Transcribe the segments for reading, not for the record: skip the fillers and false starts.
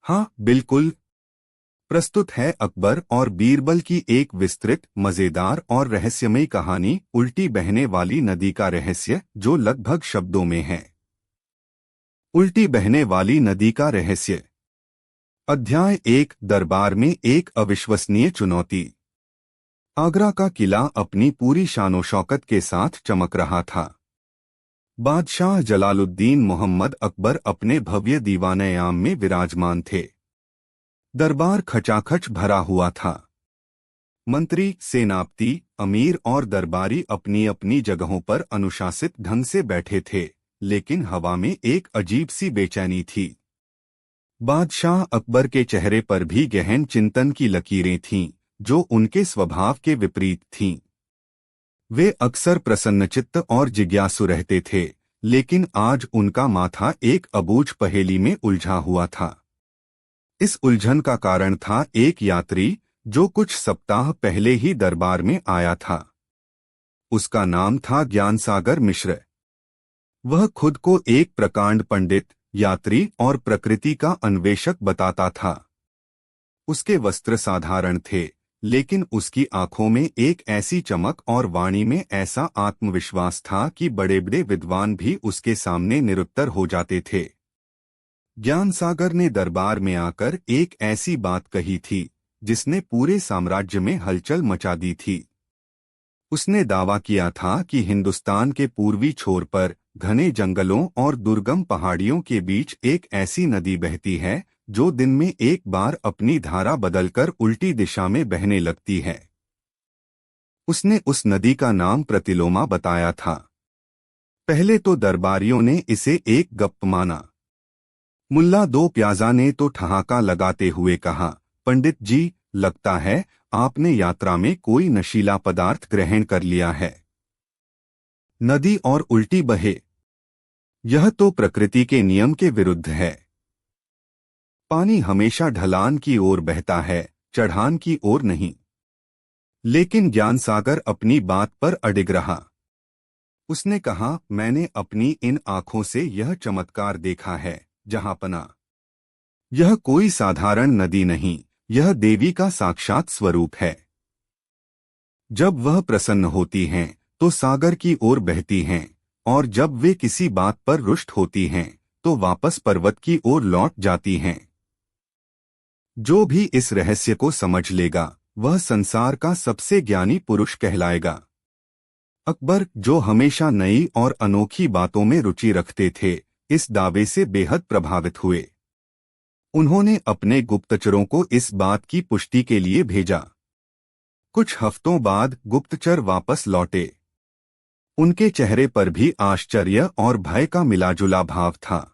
हाँ बिल्कुल। प्रस्तुत है अकबर और बीरबल की एक विस्तृत, मजेदार और रहस्यमयी कहानी, उल्टी बहने वाली नदी का रहस्य, जो लगभग शब्दों में है। उल्टी बहने वाली नदी का रहस्य। अध्याय 1। दरबार में एक अविश्वसनीय चुनौती। आगरा का किला अपनी पूरी शानो शौकत के साथ चमक रहा था। बादशाह जलालुद्दीन मोहम्मद अकबर अपने भव्य दीवान-ए-आम में विराजमान थे। दरबार खचाखच भरा हुआ था। मंत्री, सेनापति, अमीर और दरबारी अपनी अपनी जगहों पर अनुशासित ढंग से बैठे थे, लेकिन हवा में एक अजीब सी बेचैनी थी। बादशाह अकबर के चेहरे पर भी गहन चिंतन की लकीरें थीं, जो उनके स्वभाव के विपरीत थीं। वे अक्सर प्रसन्नचित्त और जिज्ञासु रहते थे, लेकिन आज उनका माथा एक अबूझ पहेली में उलझा हुआ था। इस उलझन का कारण था एक यात्री, जो कुछ सप्ताह पहले ही दरबार में आया था। उसका नाम था ज्ञानसागर मिश्र। वह खुद को एक प्रकांड पंडित, यात्री और प्रकृति का अन्वेषक बताता था। उसके वस्त्र साधारण थे, लेकिन उसकी आंखों में एक ऐसी चमक और वाणी में ऐसा आत्मविश्वास था कि बड़े बड़े विद्वान भी उसके सामने निरुत्तर हो जाते थे। ज्ञानसागर ने दरबार में आकर एक ऐसी बात कही थी, जिसने पूरे साम्राज्य में हलचल मचा दी थी। उसने दावा किया था कि हिंदुस्तान के पूर्वी छोर पर, घने जंगलों और दुर्गम पहाड़ियों के बीच एक ऐसी नदी बहती है, जो दिन में एक बार अपनी धारा बदलकर उल्टी दिशा में बहने लगती है। उसने उस नदी का नाम प्रतिलोमा बताया था। पहले तो दरबारियों ने इसे एक गप्प माना। मुल्ला दो प्याजा ने तो ठहाका लगाते हुए कहा, पंडित जी, लगता है आपने यात्रा में कोई नशीला पदार्थ ग्रहण कर लिया है। नदी और उल्टी बहे, यह तो प्रकृति के नियम के विरुद्ध है। पानी हमेशा ढलान की ओर बहता है, चढ़ान की ओर नहीं। लेकिन ज्ञानसागर अपनी बात पर अडिग रहा। उसने कहा, मैंने अपनी इन आंखों से यह चमत्कार देखा है, जहांपना। यह कोई साधारण नदी नहीं, यह देवी का साक्षात स्वरूप है। जब वह प्रसन्न होती हैं, तो सागर की ओर बहती हैं, और जब वे किसी बात पर रुष्ट होती हैं, तो वापस पर्वत की ओर लौट जाती हैं। जो भी इस रहस्य को समझ लेगा, वह संसार का सबसे ज्ञानी पुरुष कहलाएगा। अकबर, जो हमेशा नई और अनोखी बातों में रुचि रखते थे, इस दावे से बेहद प्रभावित हुए। उन्होंने अपने गुप्तचरों को इस बात की पुष्टि के लिए भेजा। कुछ हफ्तों बाद गुप्तचर वापस लौटे। उनके चेहरे पर भी आश्चर्य और भय का मिलाजुला भाव था।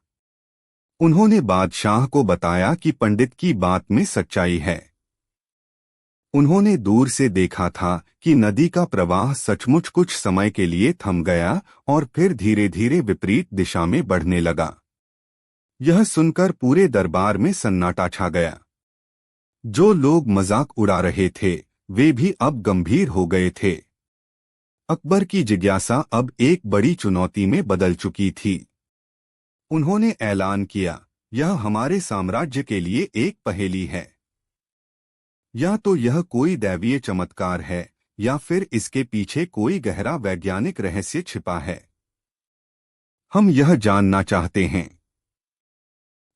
उन्होंने बादशाह को बताया कि पंडित की बात में सच्चाई है। उन्होंने दूर से देखा था कि नदी का प्रवाह सचमुच कुछ समय के लिए थम गया और फिर धीरे धीरे विपरीत दिशा में बढ़ने लगा। यह सुनकर पूरे दरबार में सन्नाटा छा गया। जो लोग मजाक उड़ा रहे थे, वे भी अब गंभीर हो गए थे। अकबर की जिज्ञासा अब एक बड़ी चुनौती में बदल चुकी थी। उन्होंने ऐलान किया, यह हमारे साम्राज्य के लिए एक पहेली है। या तो यह कोई दैवीय चमत्कार है, या फिर इसके पीछे कोई गहरा वैज्ञानिक रहस्य छिपा है। हम यह जानना चाहते हैं।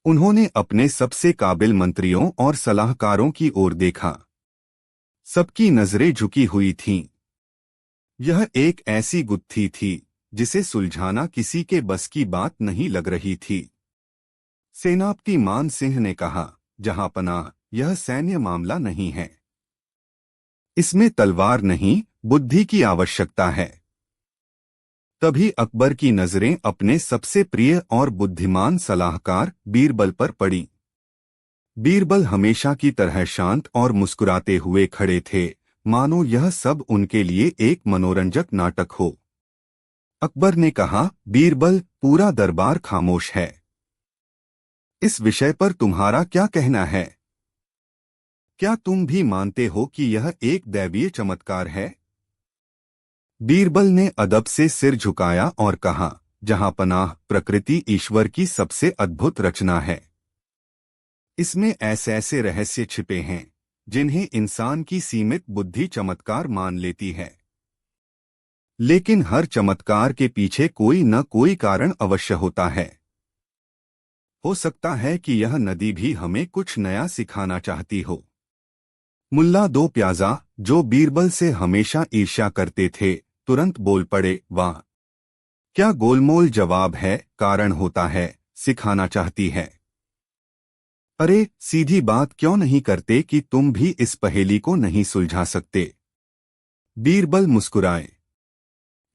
उन्होंने अपने सबसे काबिल मंत्रियों और सलाहकारों की ओर देखा। सबकी नजरें झुकी हुई थीं। यह एक ऐसी गुत्थी थी, जिसे सुलझाना किसी के बस की बात नहीं लग रही थी। सेनापति मान सिंह ने कहा, जहांपनाह, यह सैन्य मामला नहीं है। इसमें तलवार नहीं, बुद्धि की आवश्यकता है। तभी अकबर की नजरें अपने सबसे प्रिय और बुद्धिमान सलाहकार बीरबल पर पड़ी। बीरबल हमेशा की तरह शांत और मुस्कुराते हुए खड़े थे, मानो यह सब उनके लिए एक मनोरंजक नाटक हो। अकबर ने कहा, बीरबल, पूरा दरबार खामोश है। इस विषय पर तुम्हारा क्या कहना है? क्या तुम भी मानते हो कि यह एक दैवीय चमत्कार है? बीरबल ने अदब से सिर झुकाया और कहा, जहांपनाह, प्रकृति ईश्वर की सबसे अद्भुत रचना है। इसमें ऐसे ऐसे रहस्य छिपे हैं जिन्हें इंसान की सीमित बुद्धि चमत्कार मान लेती है। लेकिन हर चमत्कार के पीछे कोई न कोई कारण अवश्य होता है। हो सकता है कि यह नदी भी हमें कुछ नया सिखाना चाहती हो। मुल्ला दो प्याजा, जो बीरबल से हमेशा ईर्ष्या करते थे, तुरंत बोल पड़े, वाह क्या गोलमोल जवाब है, कारण होता है, सिखाना चाहती है। अरे सीधी बात क्यों नहीं करते कि तुम भी इस पहेली को नहीं सुलझा सकते। बीरबल मुस्कुराए।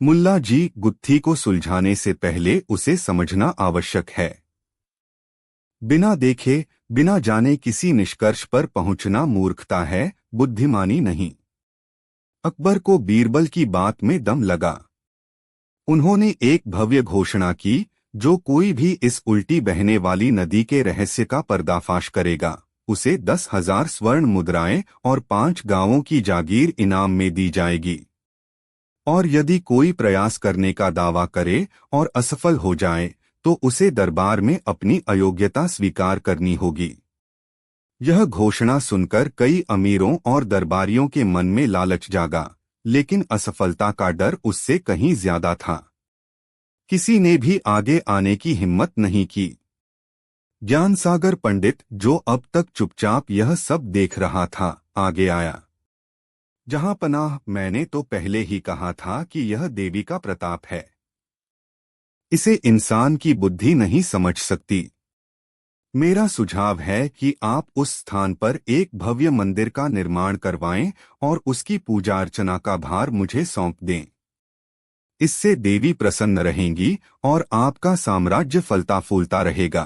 मुल्ला जी, गुत्थी को सुलझाने से पहले उसे समझना आवश्यक है। बिना देखे बिना जाने किसी निष्कर्ष पर पहुंचना मूर्खता है, बुद्धिमानी नहीं। अकबर को बीरबल की बात में दम लगा। उन्होंने एक भव्य घोषणा की, जो कोई भी इस उल्टी बहने वाली नदी के रहस्य का पर्दाफाश करेगा, उसे 10,000 स्वर्ण मुद्राएं और 5 गांवों की जागीर इनाम में दी जाएगी। और यदि कोई प्रयास करने का दावा करे और असफल हो जाए तो उसे दरबार में अपनी अयोग्यता स्वीकार करनी होगी। यह घोषणा सुनकर कई अमीरों और दरबारियों के मन में लालच जागा, लेकिन असफलता का डर उससे कहीं ज्यादा था। किसी ने भी आगे आने की हिम्मत नहीं की। ज्ञानसागर पंडित, जो अब तक चुपचाप यह सब देख रहा था, आगे आया। जहां पनाह, मैंने तो पहले ही कहा था कि यह देवी का प्रताप है। इसे इंसान की बुद्धि नहीं समझ सकती। मेरा सुझाव है कि आप उस स्थान पर एक भव्य मंदिर का निर्माण करवाएं और उसकी पूजा अर्चना का भार मुझे सौंप दें। इससे देवी प्रसन्न रहेंगी और आपका साम्राज्य फलता फूलता रहेगा।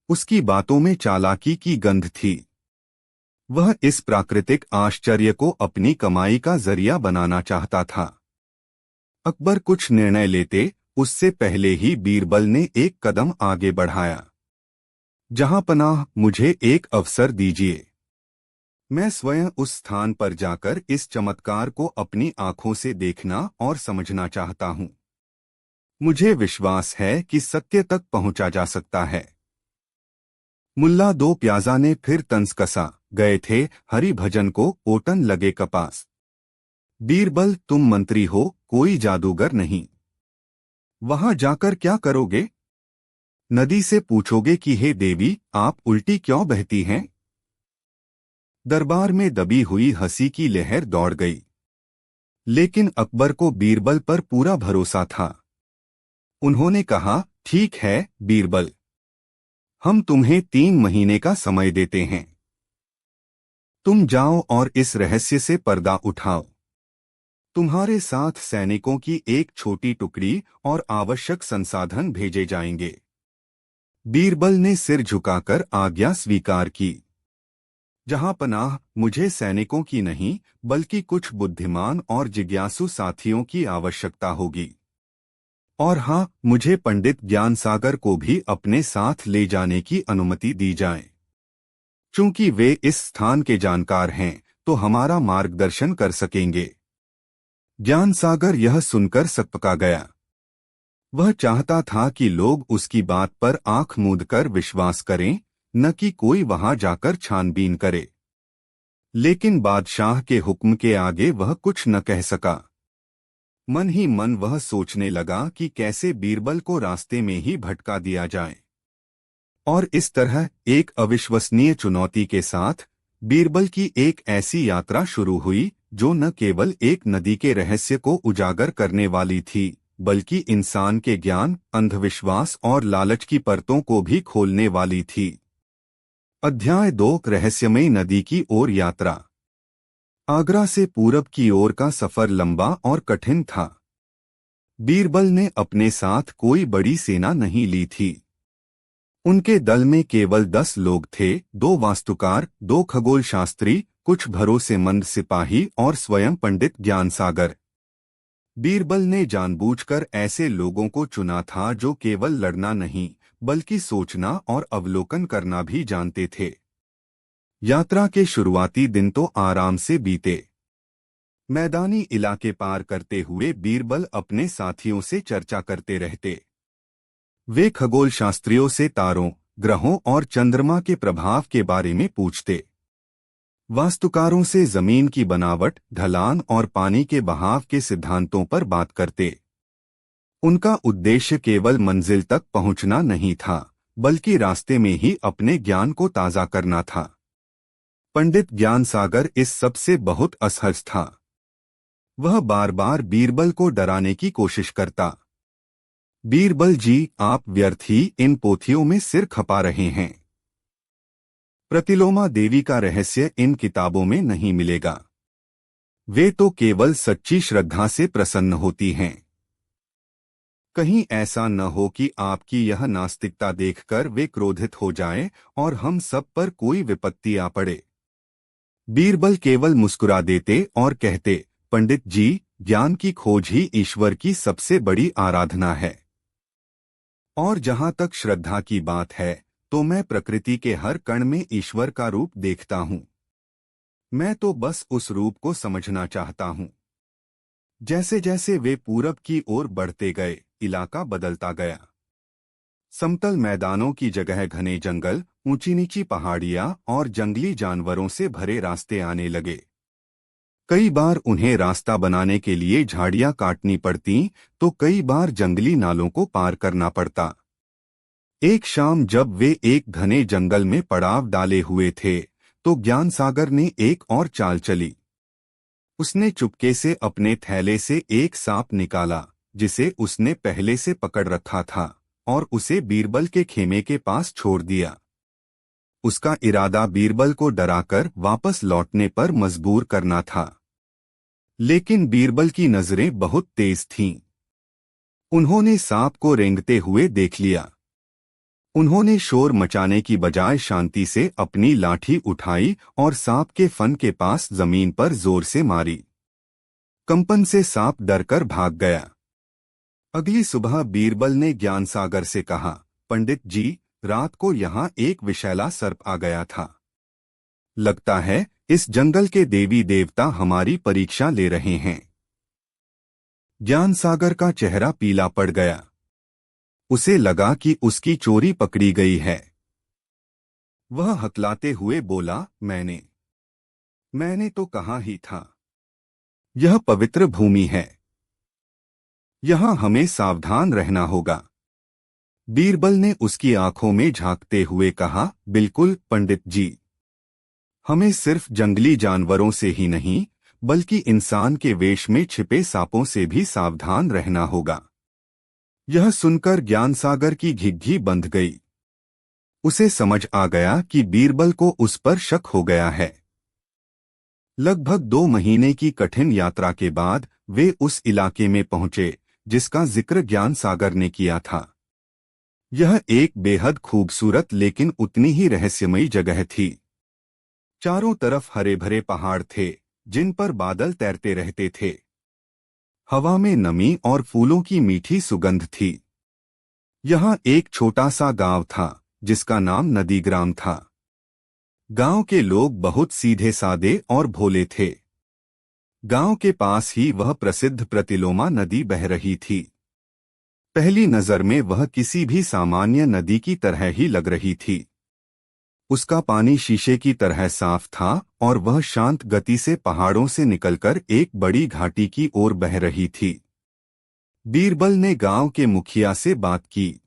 उसकी बातों में चालाकी की गंध थी। वह इस प्राकृतिक आश्चर्य को अपनी कमाई का जरिया बनाना चाहता था। अकबर कुछ निर्णय लेते उससे पहले ही बीरबल ने एक कदम आगे बढ़ाया। जहां पनाह, मुझे एक अवसर दीजिए। मैं स्वयं उस स्थान पर जाकर इस चमत्कार को अपनी आंखों से देखना और समझना चाहता हूं। मुझे विश्वास है कि सत्य तक पहुंचा जा सकता है। मुल्ला दो प्याजा ने फिर तंज कसा, गए थे हरि भजन को ओटन लगे कपास। बीरबल, तुम मंत्री हो, कोई जादूगर नहीं। वहां जाकर क्या करोगे? नदी से पूछोगे कि हे देवी, आप उल्टी क्यों बहती हैं? दरबार में दबी हुई हंसी की लहर दौड़ गई। लेकिन अकबर को बीरबल पर पूरा भरोसा था। उन्होंने कहा, ठीक है बीरबल, हम तुम्हें 3 महीने का समय देते हैं। तुम जाओ और इस रहस्य से पर्दा उठाओ। तुम्हारे साथ सैनिकों की एक छोटी टुकड़ी और आवश्यक संसाधन भेजे जाएंगे। बीरबल ने सिर झुकाकर आज्ञा स्वीकार की। जहां पनाह, मुझे सैनिकों की नहीं बल्कि कुछ बुद्धिमान और जिज्ञासु साथियों की आवश्यकता होगी। और हाँ, मुझे पंडित ज्ञानसागर को भी अपने साथ ले जाने की अनुमति दी जाए। चूंकि वे इस स्थान के जानकार हैं, तो हमारा मार्गदर्शन कर सकेंगे। ज्ञानसागर यह सुनकर सकपका गया। वह चाहता था कि लोग उसकी बात पर आंख मूंदकर विश्वास करें, न कि कोई वहां जाकर छानबीन करे। लेकिन बादशाह के हुक्म के आगे वह कुछ न कह सका। मन ही मन वह सोचने लगा कि कैसे बीरबल को रास्ते में ही भटका दिया जाए। और इस तरह एक अविश्वसनीय चुनौती के साथ बीरबल की एक ऐसी यात्रा शुरू हुई, जो न केवल एक नदी के रहस्य को उजागर करने वाली थी, बल्कि इंसान के ज्ञान, अंधविश्वास और लालच की परतों को भी खोलने वाली थी। अध्याय 2, रहस्यमयी नदी की ओर यात्रा। आगरा से पूरब की ओर का सफर लंबा और कठिन था। बीरबल ने अपने साथ कोई बड़ी सेना नहीं ली थी। उनके दल में केवल 10 लोग थे, 2 वास्तुकार, 2 खगोल शास्त्री, कुछ भरोसेमंद सिपाही और स्वयं पंडित ज्ञानसागर। बीरबल ने जानबूझकर ऐसे लोगों को चुना था जो केवल लड़ना नहीं बल्कि सोचना और अवलोकन करना भी जानते थे। यात्रा के शुरुआती दिन तो आराम से बीते। मैदानी इलाके पार करते हुए बीरबल अपने साथियों से चर्चा करते रहते। वे खगोल शास्त्रियों से तारों, ग्रहों और चंद्रमा के प्रभाव के बारे में पूछते। वास्तुकारों से जमीन की बनावट, ढलान और पानी के बहाव के सिद्धांतों पर बात करते। उनका उद्देश्य केवल मंजिल तक पहुंचना नहीं था, बल्कि रास्ते में ही अपने ज्ञान को ताज़ा करना था। पंडित ज्ञानसागर इस सब से बहुत असहज था। वह बार बार बीरबल को डराने की कोशिश करता। बीरबल जी, आप व्यर्थ ही इन पोथियों में सिर खपा रहे हैं। प्रतिलोमा देवी का रहस्य इन किताबों में नहीं मिलेगा। वे तो केवल सच्ची श्रद्धा से प्रसन्न होती हैं। कहीं ऐसा न हो कि आपकी यह नास्तिकता देखकर वे क्रोधित हो जाएं और हम सब पर कोई विपत्ति आ पड़े। बीरबल केवल मुस्कुरा देते और कहते, पंडित जी, ज्ञान की खोज ही ईश्वर की सबसे बड़ी आराधना है। और जहां तक श्रद्धा की बात है, तो मैं प्रकृति के हर कण में ईश्वर का रूप देखता हूं। मैं तो बस उस रूप को समझना चाहता हूं। जैसे जैसे वे पूरब की ओर बढ़ते गए, इलाका बदलता गया। समतल मैदानों की जगह घने जंगल, ऊंची नीची पहाड़ियां और जंगली जानवरों से भरे रास्ते आने लगे। कई बार उन्हें रास्ता बनाने के लिए झाड़ियां काटनी पड़ती, तो कई बार जंगली नालों को पार करना पड़ता। एक शाम जब वे एक घने जंगल में पड़ाव डाले हुए थे, तो ज्ञानसागर ने एक और चाल चली। उसने चुपके से अपने थैले से एक सांप निकाला, जिसे उसने पहले से पकड़ रखा था, और उसे बीरबल के खेमे के पास छोड़ दिया। उसका इरादा बीरबल को डराकर वापस लौटने पर मजबूर करना था। लेकिन बीरबल की नजरें बहुत तेज थीं। उन्होंने सांप को रेंगते हुए देख लिया। उन्होंने शोर मचाने की बजाय शांति से अपनी लाठी उठाई और सांप के फन के पास जमीन पर जोर से मारी। कंपन से सांप डरकर भाग गया। अगली सुबह बीरबल ने ज्ञानसागर से कहा, पंडित जी, रात को यहाँ एक विषैला सर्प आ गया था। लगता है इस जंगल के देवी देवता हमारी परीक्षा ले रहे हैं। ज्ञानसागर का चेहरा पीला पड़ गया। उसे लगा कि उसकी चोरी पकड़ी गई है। वह हकलाते हुए बोला, मैंने तो कहा ही था। यह पवित्र भूमि है। यहां हमें सावधान रहना होगा। बीरबल ने उसकी आंखों में झांकते हुए कहा, बिल्कुल पंडित जी। हमें सिर्फ जंगली जानवरों से ही नहीं, बल्कि इंसान के वेश में छिपे सांपों से भी सावधान रहना होगा। यह सुनकर ज्ञानसागर की घिघी बंध गई। उसे समझ आ गया कि बीरबल को उस पर शक हो गया है। लगभग 2 महीने की कठिन यात्रा के बाद वे उस इलाके में पहुंचे जिसका जिक्र ज्ञानसागर ने किया था। यह एक बेहद खूबसूरत लेकिन उतनी ही रहस्यमयी जगह थी। चारों तरफ हरे भरे पहाड़ थे, जिन पर बादल तैरते रहते थे। हवा में नमी और फूलों की मीठी सुगंध थी। यहाँ एक छोटा सा गांव था, जिसका नाम नदीग्राम था। गांव के लोग बहुत सीधे सादे और भोले थे। गांव के पास ही वह प्रसिद्ध प्रतिलोमा नदी बह रही थी। पहली नजर में वह किसी भी सामान्य नदी की तरह ही लग रही थी। उसका पानी शीशे की तरह साफ था और वह शांत गति से पहाड़ों से निकलकर एक बड़ी घाटी की ओर बह रही थी। बीरबल ने गांव के मुखिया से बात की।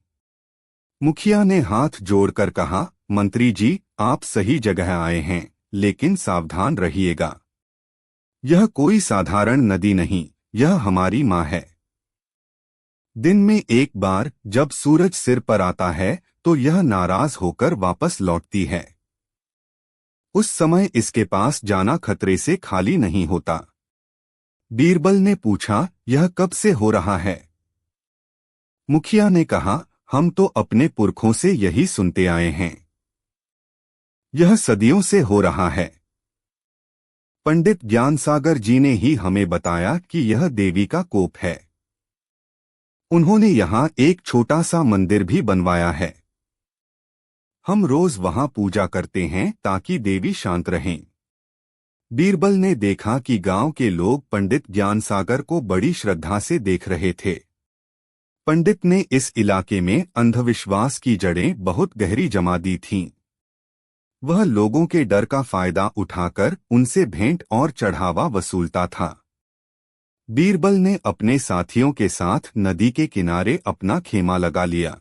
मुखिया ने हाथ जोड़कर कहा, मंत्री जी, आप सही जगह आए हैं, लेकिन सावधान रहिएगा। यह कोई साधारण नदी नहीं, यह हमारी माँ है। दिन में एक बार जब सूरज सिर पर आता है, तो यह नाराज होकर वापस लौटती है। उस समय इसके पास जाना खतरे से खाली नहीं होता। बीरबल ने पूछा, यह कब से हो रहा है? मुखिया ने कहा, हम तो अपने पुरखों से यही सुनते आए हैं। यह सदियों से हो रहा है। पंडित ज्ञानसागर जी ने ही हमें बताया कि यह देवी का कोप है। उन्होंने यहाँ एक छोटा सा मंदिर भी बनवाया है। हम रोज वहां पूजा करते हैं ताकि देवी शांत रहें। बीरबल ने देखा कि गांव के लोग पंडित ज्ञानसागर को बड़ी श्रद्धा से देख रहे थे। पंडित ने इस इलाके में अंधविश्वास की जड़ें बहुत गहरी जमा दी थीं। वह लोगों के डर का फायदा उठाकर उनसे भेंट और चढ़ावा वसूलता था। बीरबल ने अपने साथियों के साथ नदी के किनारे अपना खेमा लगा लिया।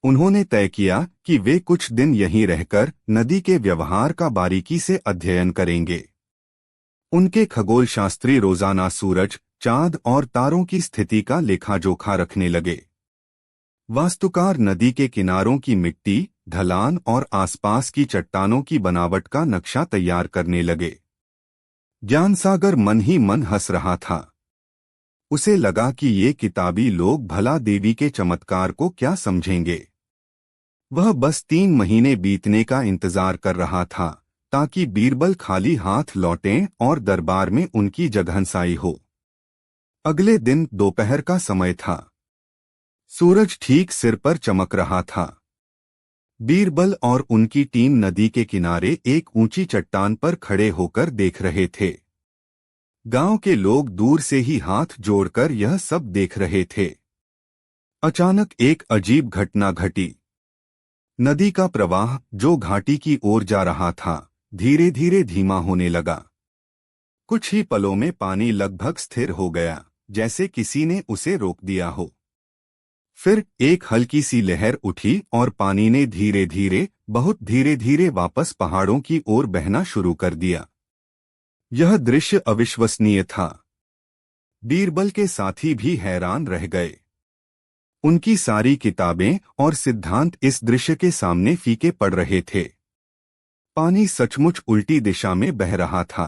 उन्होंने तय किया कि वे कुछ दिन यहीं रहकर नदी के व्यवहार का बारीकी से अध्ययन करेंगे। उनके खगोलशास्त्री रोजाना सूरज, चांद और तारों की स्थिति का लेखा-जोखा रखने लगे। वास्तुकार नदी के किनारों की मिट्टी, ढलान और आसपास की चट्टानों की बनावट का नक्शा तैयार करने लगे। ज्ञानसागर मन ही मन हंस रहा था। उसे लगा कि ये किताबी लोग भला देवी के चमत्कार को क्या समझेंगे। वह बस 3 महीने बीतने का इंतजार कर रहा था ताकि बीरबल खाली हाथ लौटें और दरबार में उनकी जगहंसाई हो। अगले दिन दोपहर का समय था। सूरज ठीक सिर पर चमक रहा था। बीरबल और उनकी टीम नदी के किनारे एक ऊंची चट्टान पर खड़े होकर देख रहे थे। गांव के लोग दूर से ही हाथ जोड़कर यह सब देख रहे थे। अचानक एक अजीब घटना घटी। नदी का प्रवाह, जो घाटी की ओर जा रहा था, धीरे धीरे धीमा होने लगा। कुछ ही पलों में पानी लगभग स्थिर हो गया, जैसे किसी ने उसे रोक दिया हो। फिर एक हल्की सी लहर उठी और पानी ने धीरे धीरे, बहुत धीरे धीरे वापस पहाड़ों की ओर बहना शुरू कर दिया। यह दृश्य अविश्वसनीय था। बीरबल के साथी भी हैरान रह गए। उनकी सारी किताबें और सिद्धांत इस दृश्य के सामने फीके पड़ रहे थे। पानी सचमुच उल्टी दिशा में बह रहा था।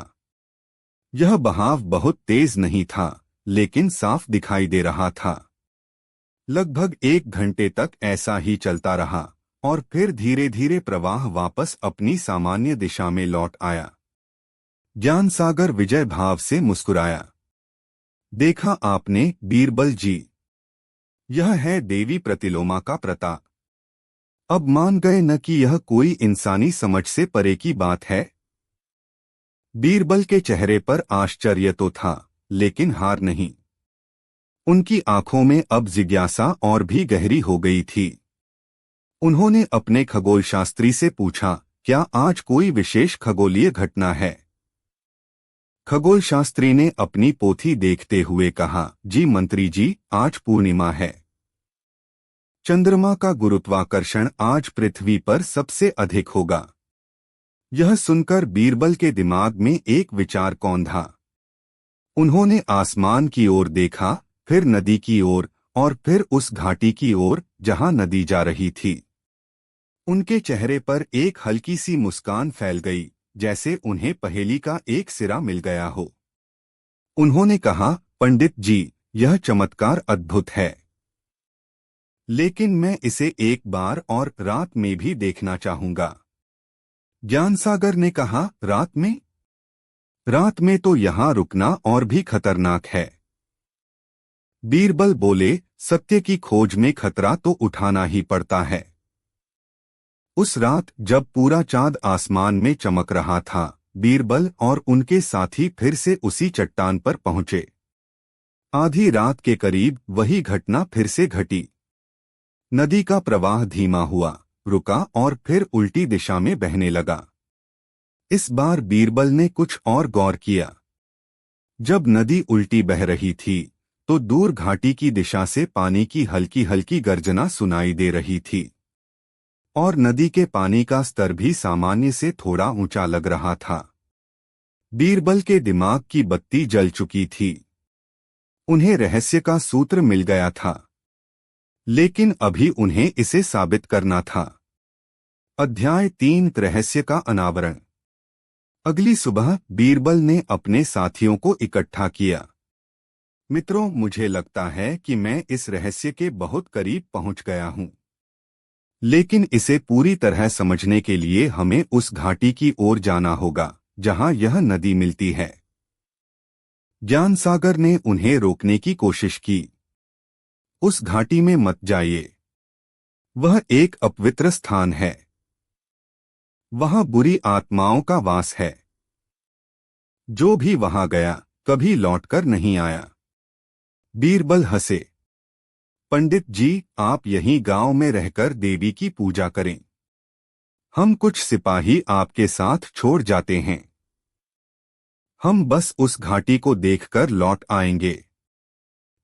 यह बहाव बहुत तेज नहीं था, लेकिन साफ दिखाई दे रहा था। लगभग 1 घंटे तक ऐसा ही चलता रहा और फिर धीरे धीरे प्रवाह वापस अपनी सामान्य दिशा में लौट आया। ज्ञानसागर विजय भाव से मुस्कुराया। देखा आपने बीरबल जी, यह है देवी प्रतिलोमा का प्रताप। अब मान गए न कि यह कोई इंसानी समझ से परे की बात है। बीरबल के चेहरे पर आश्चर्य तो था, लेकिन हार नहीं। उनकी आंखों में अब जिज्ञासा और भी गहरी हो गई थी। उन्होंने अपने खगोलशास्त्री से पूछा, क्या आज कोई विशेष खगोलीय घटना है? खगोलशास्त्री ने अपनी पोथी देखते हुए कहा, जी मंत्री जी, आज पूर्णिमा है। चंद्रमा का गुरुत्वाकर्षण आज पृथ्वी पर सबसे अधिक होगा। यह सुनकर बीरबल के दिमाग में एक विचार कौंधा। उन्होंने आसमान की ओर देखा, फिर नदी की ओर और फिर उस घाटी की ओर जहां नदी जा रही थी। उनके चेहरे पर एक हल्की सी मुस्कान फैल गई, जैसे उन्हें पहेली का एक सिरा मिल गया हो। उन्होंने कहा, पंडित जी, यह चमत्कार अद्भुत है, लेकिन मैं इसे एक बार और रात में भी देखना चाहूंगा। ज्ञानसागर ने कहा, रात में? रात में तो यहां रुकना और भी खतरनाक है। बीरबल बोले, सत्य की खोज में खतरा तो उठाना ही पड़ता है। उस रात जब पूरा चांद आसमान में चमक रहा था, बीरबल और उनके साथी फिर से उसी चट्टान पर पहुंचे। आधी रात के करीब वही घटना फिर से घटी। नदी का प्रवाह धीमा हुआ, रुका और फिर उल्टी दिशा में बहने लगा। इस बार बीरबल ने कुछ और गौर किया। जब नदी उल्टी बह रही थी, तो दूर घाटी की दिशा से पानी की हल्की हल्की गर्जना सुनाई दे रही थी और नदी के पानी का स्तर भी सामान्य से थोड़ा ऊंचा लग रहा था। बीरबल के दिमाग की बत्ती जल चुकी थी। उन्हें रहस्य का सूत्र मिल गया था, लेकिन अभी उन्हें इसे साबित करना था। अध्याय 3, रहस्य का अनावरण। अगली सुबह बीरबल ने अपने साथियों को इकट्ठा किया। मित्रों, मुझे लगता है कि मैं इस रहस्य के बहुत करीब पहुंच गया हूं, लेकिन इसे पूरी तरह समझने के लिए हमें उस घाटी की ओर जाना होगा जहां यह नदी मिलती है। ज्ञानसागर ने उन्हें रोकने की कोशिश की। उस घाटी में मत जाइए, वह एक अपवित्र स्थान है। वहां बुरी आत्माओं का वास है। जो भी वहां गया, कभी लौटकर नहीं आया। बीरबल हंसे। पंडित जी, आप यहीं गांव में रहकर देवी की पूजा करें। हम कुछ सिपाही आपके साथ छोड़ जाते हैं। हम बस उस घाटी को देखकर लौट आएंगे।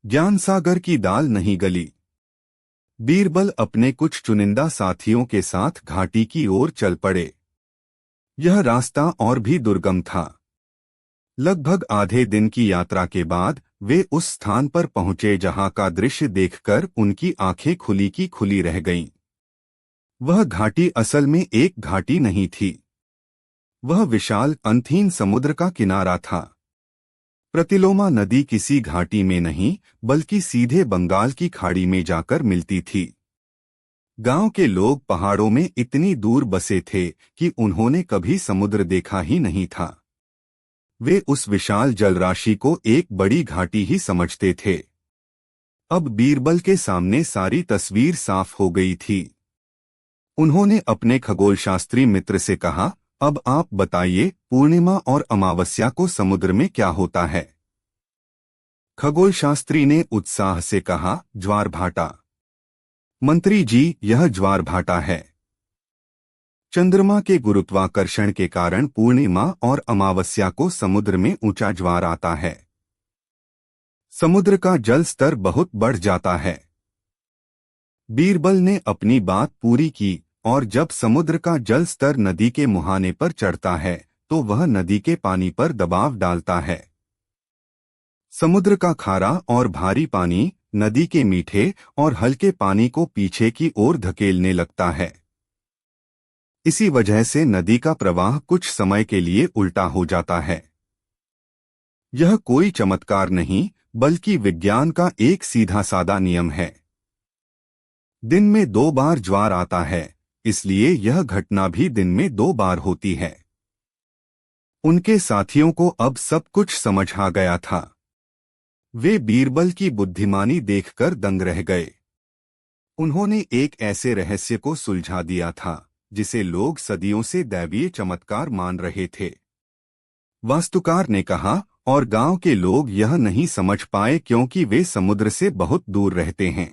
ज्ञानसागर की दाल नहीं गली। बीरबल अपने कुछ चुनिंदा साथियों के साथ घाटी की ओर चल पड़े। यह रास्ता और भी दुर्गम था। लगभग आधे दिन की यात्रा के बाद वे उस स्थान पर पहुंचे जहां का दृश्य देखकर उनकी आंखें खुली की खुली रह गईं। वह घाटी असल में एक घाटी नहीं थी। वह विशाल अंतहीन समुद्र का किनारा था। प्रतिलोमा नदी किसी घाटी में नहीं बल्कि सीधे बंगाल की खाड़ी में जाकर मिलती थी। गांव के लोग पहाड़ों में इतनी दूर बसे थे कि उन्होंने कभी समुद्र देखा ही नहीं था। वे उस विशाल जलराशि को एक बड़ी घाटी ही समझते थे। अब बीरबल के सामने सारी तस्वीर साफ हो गई थी। उन्होंने अपने खगोलशास्त्री मित्र से कहा, अब आप बताइए, पूर्णिमा और अमावस्या को समुद्र में क्या होता है? खगोलशास्त्री ने उत्साह से कहा, ज्वार भाटा। मंत्री जी, यह ज्वार भाटा है। चंद्रमा के गुरुत्वाकर्षण के कारण पूर्णिमा और अमावस्या को समुद्र में ऊंचा ज्वार आता है। समुद्र का जल स्तर बहुत बढ़ जाता है। बीरबल ने अपनी बात पूरी की, और जब समुद्र का जल स्तर नदी के मुहाने पर चढ़ता है तो वह नदी के पानी पर दबाव डालता है। समुद्र का खारा और भारी पानी नदी के मीठे और हल्के पानी को पीछे की ओर धकेलने लगता है। इसी वजह से नदी का प्रवाह कुछ समय के लिए उल्टा हो जाता है। यह कोई चमत्कार नहीं बल्कि विज्ञान का एक सीधा सादा नियम है। दिन में 2 बार ज्वार आता है, इसलिए यह घटना भी दिन में 2 बार होती है। उनके साथियों को अब सब कुछ समझ आ गया था। वे बीरबल की बुद्धिमानी देखकर दंग रह गए। उन्होंने एक ऐसे रहस्य को सुलझा दिया था जिसे लोग सदियों से दैवीय चमत्कार मान रहे थे। वास्तुकार ने कहा, और गांव के लोग यह नहीं समझ पाए क्योंकि वे समुद्र से बहुत दूर रहते हैं।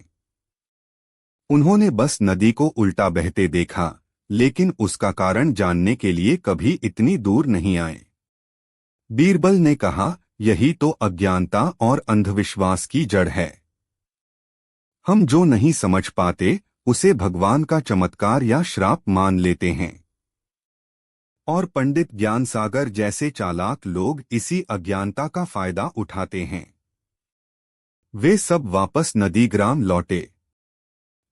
उन्होंने बस नदी को उल्टा बहते देखा, लेकिन उसका कारण जानने के लिए कभी इतनी दूर नहीं आए। बीरबल ने कहा, यही तो अज्ञानता और अंधविश्वास की जड़ है। हम जो नहीं समझ पाते उसे भगवान का चमत्कार या श्राप मान लेते हैं। और पंडित ज्ञानसागर जैसे चालाक लोग इसी अज्ञानता का फायदा उठाते हैं। वे सब वापस नदीग्राम लौटे।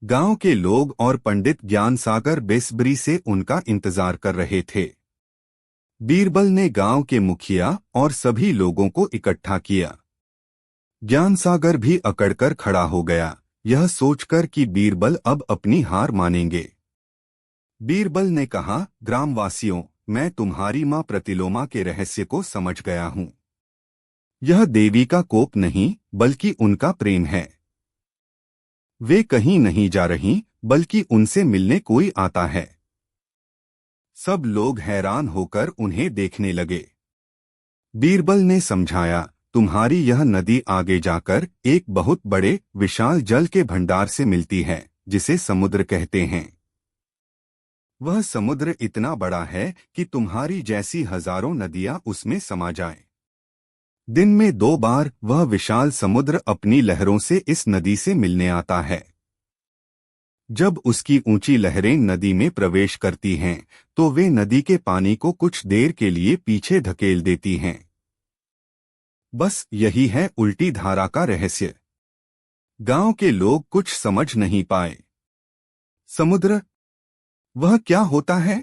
गांव के लोग और पंडित ज्ञानसागर बेसब्री से उनका इंतजार कर रहे थे। बीरबल ने गांव के मुखिया और सभी लोगों को इकट्ठा किया। ज्ञानसागर भी अकड़कर खड़ा हो गया, यह सोचकर कि बीरबल अब अपनी हार मानेंगे। बीरबल ने कहा, ग्रामवासियों, मैं तुम्हारी मां प्रतिलोमा के रहस्य को समझ गया हूं। यह देवी का कोप नहीं बल्कि उनका प्रेम है। वे कहीं नहीं जा रही बल्कि उनसे मिलने कोई आता है। सब लोग हैरान होकर उन्हें देखने लगे। बीरबल ने समझाया, तुम्हारी यह नदी आगे जाकर एक बहुत बड़े विशाल जल के भंडार से मिलती है जिसे समुद्र कहते हैं। वह समुद्र इतना बड़ा है कि तुम्हारी जैसी हजारों नदियां उसमें समा जाएं। दिन में 2 बार वह विशाल समुद्र अपनी लहरों से इस नदी से मिलने आता है। जब उसकी ऊंची लहरें नदी में प्रवेश करती हैं तो वे नदी के पानी को कुछ देर के लिए पीछे धकेल देती हैं। बस यही है उल्टी धारा का रहस्य। गांव के लोग कुछ समझ नहीं पाए। समुद्र, वह क्या होता है?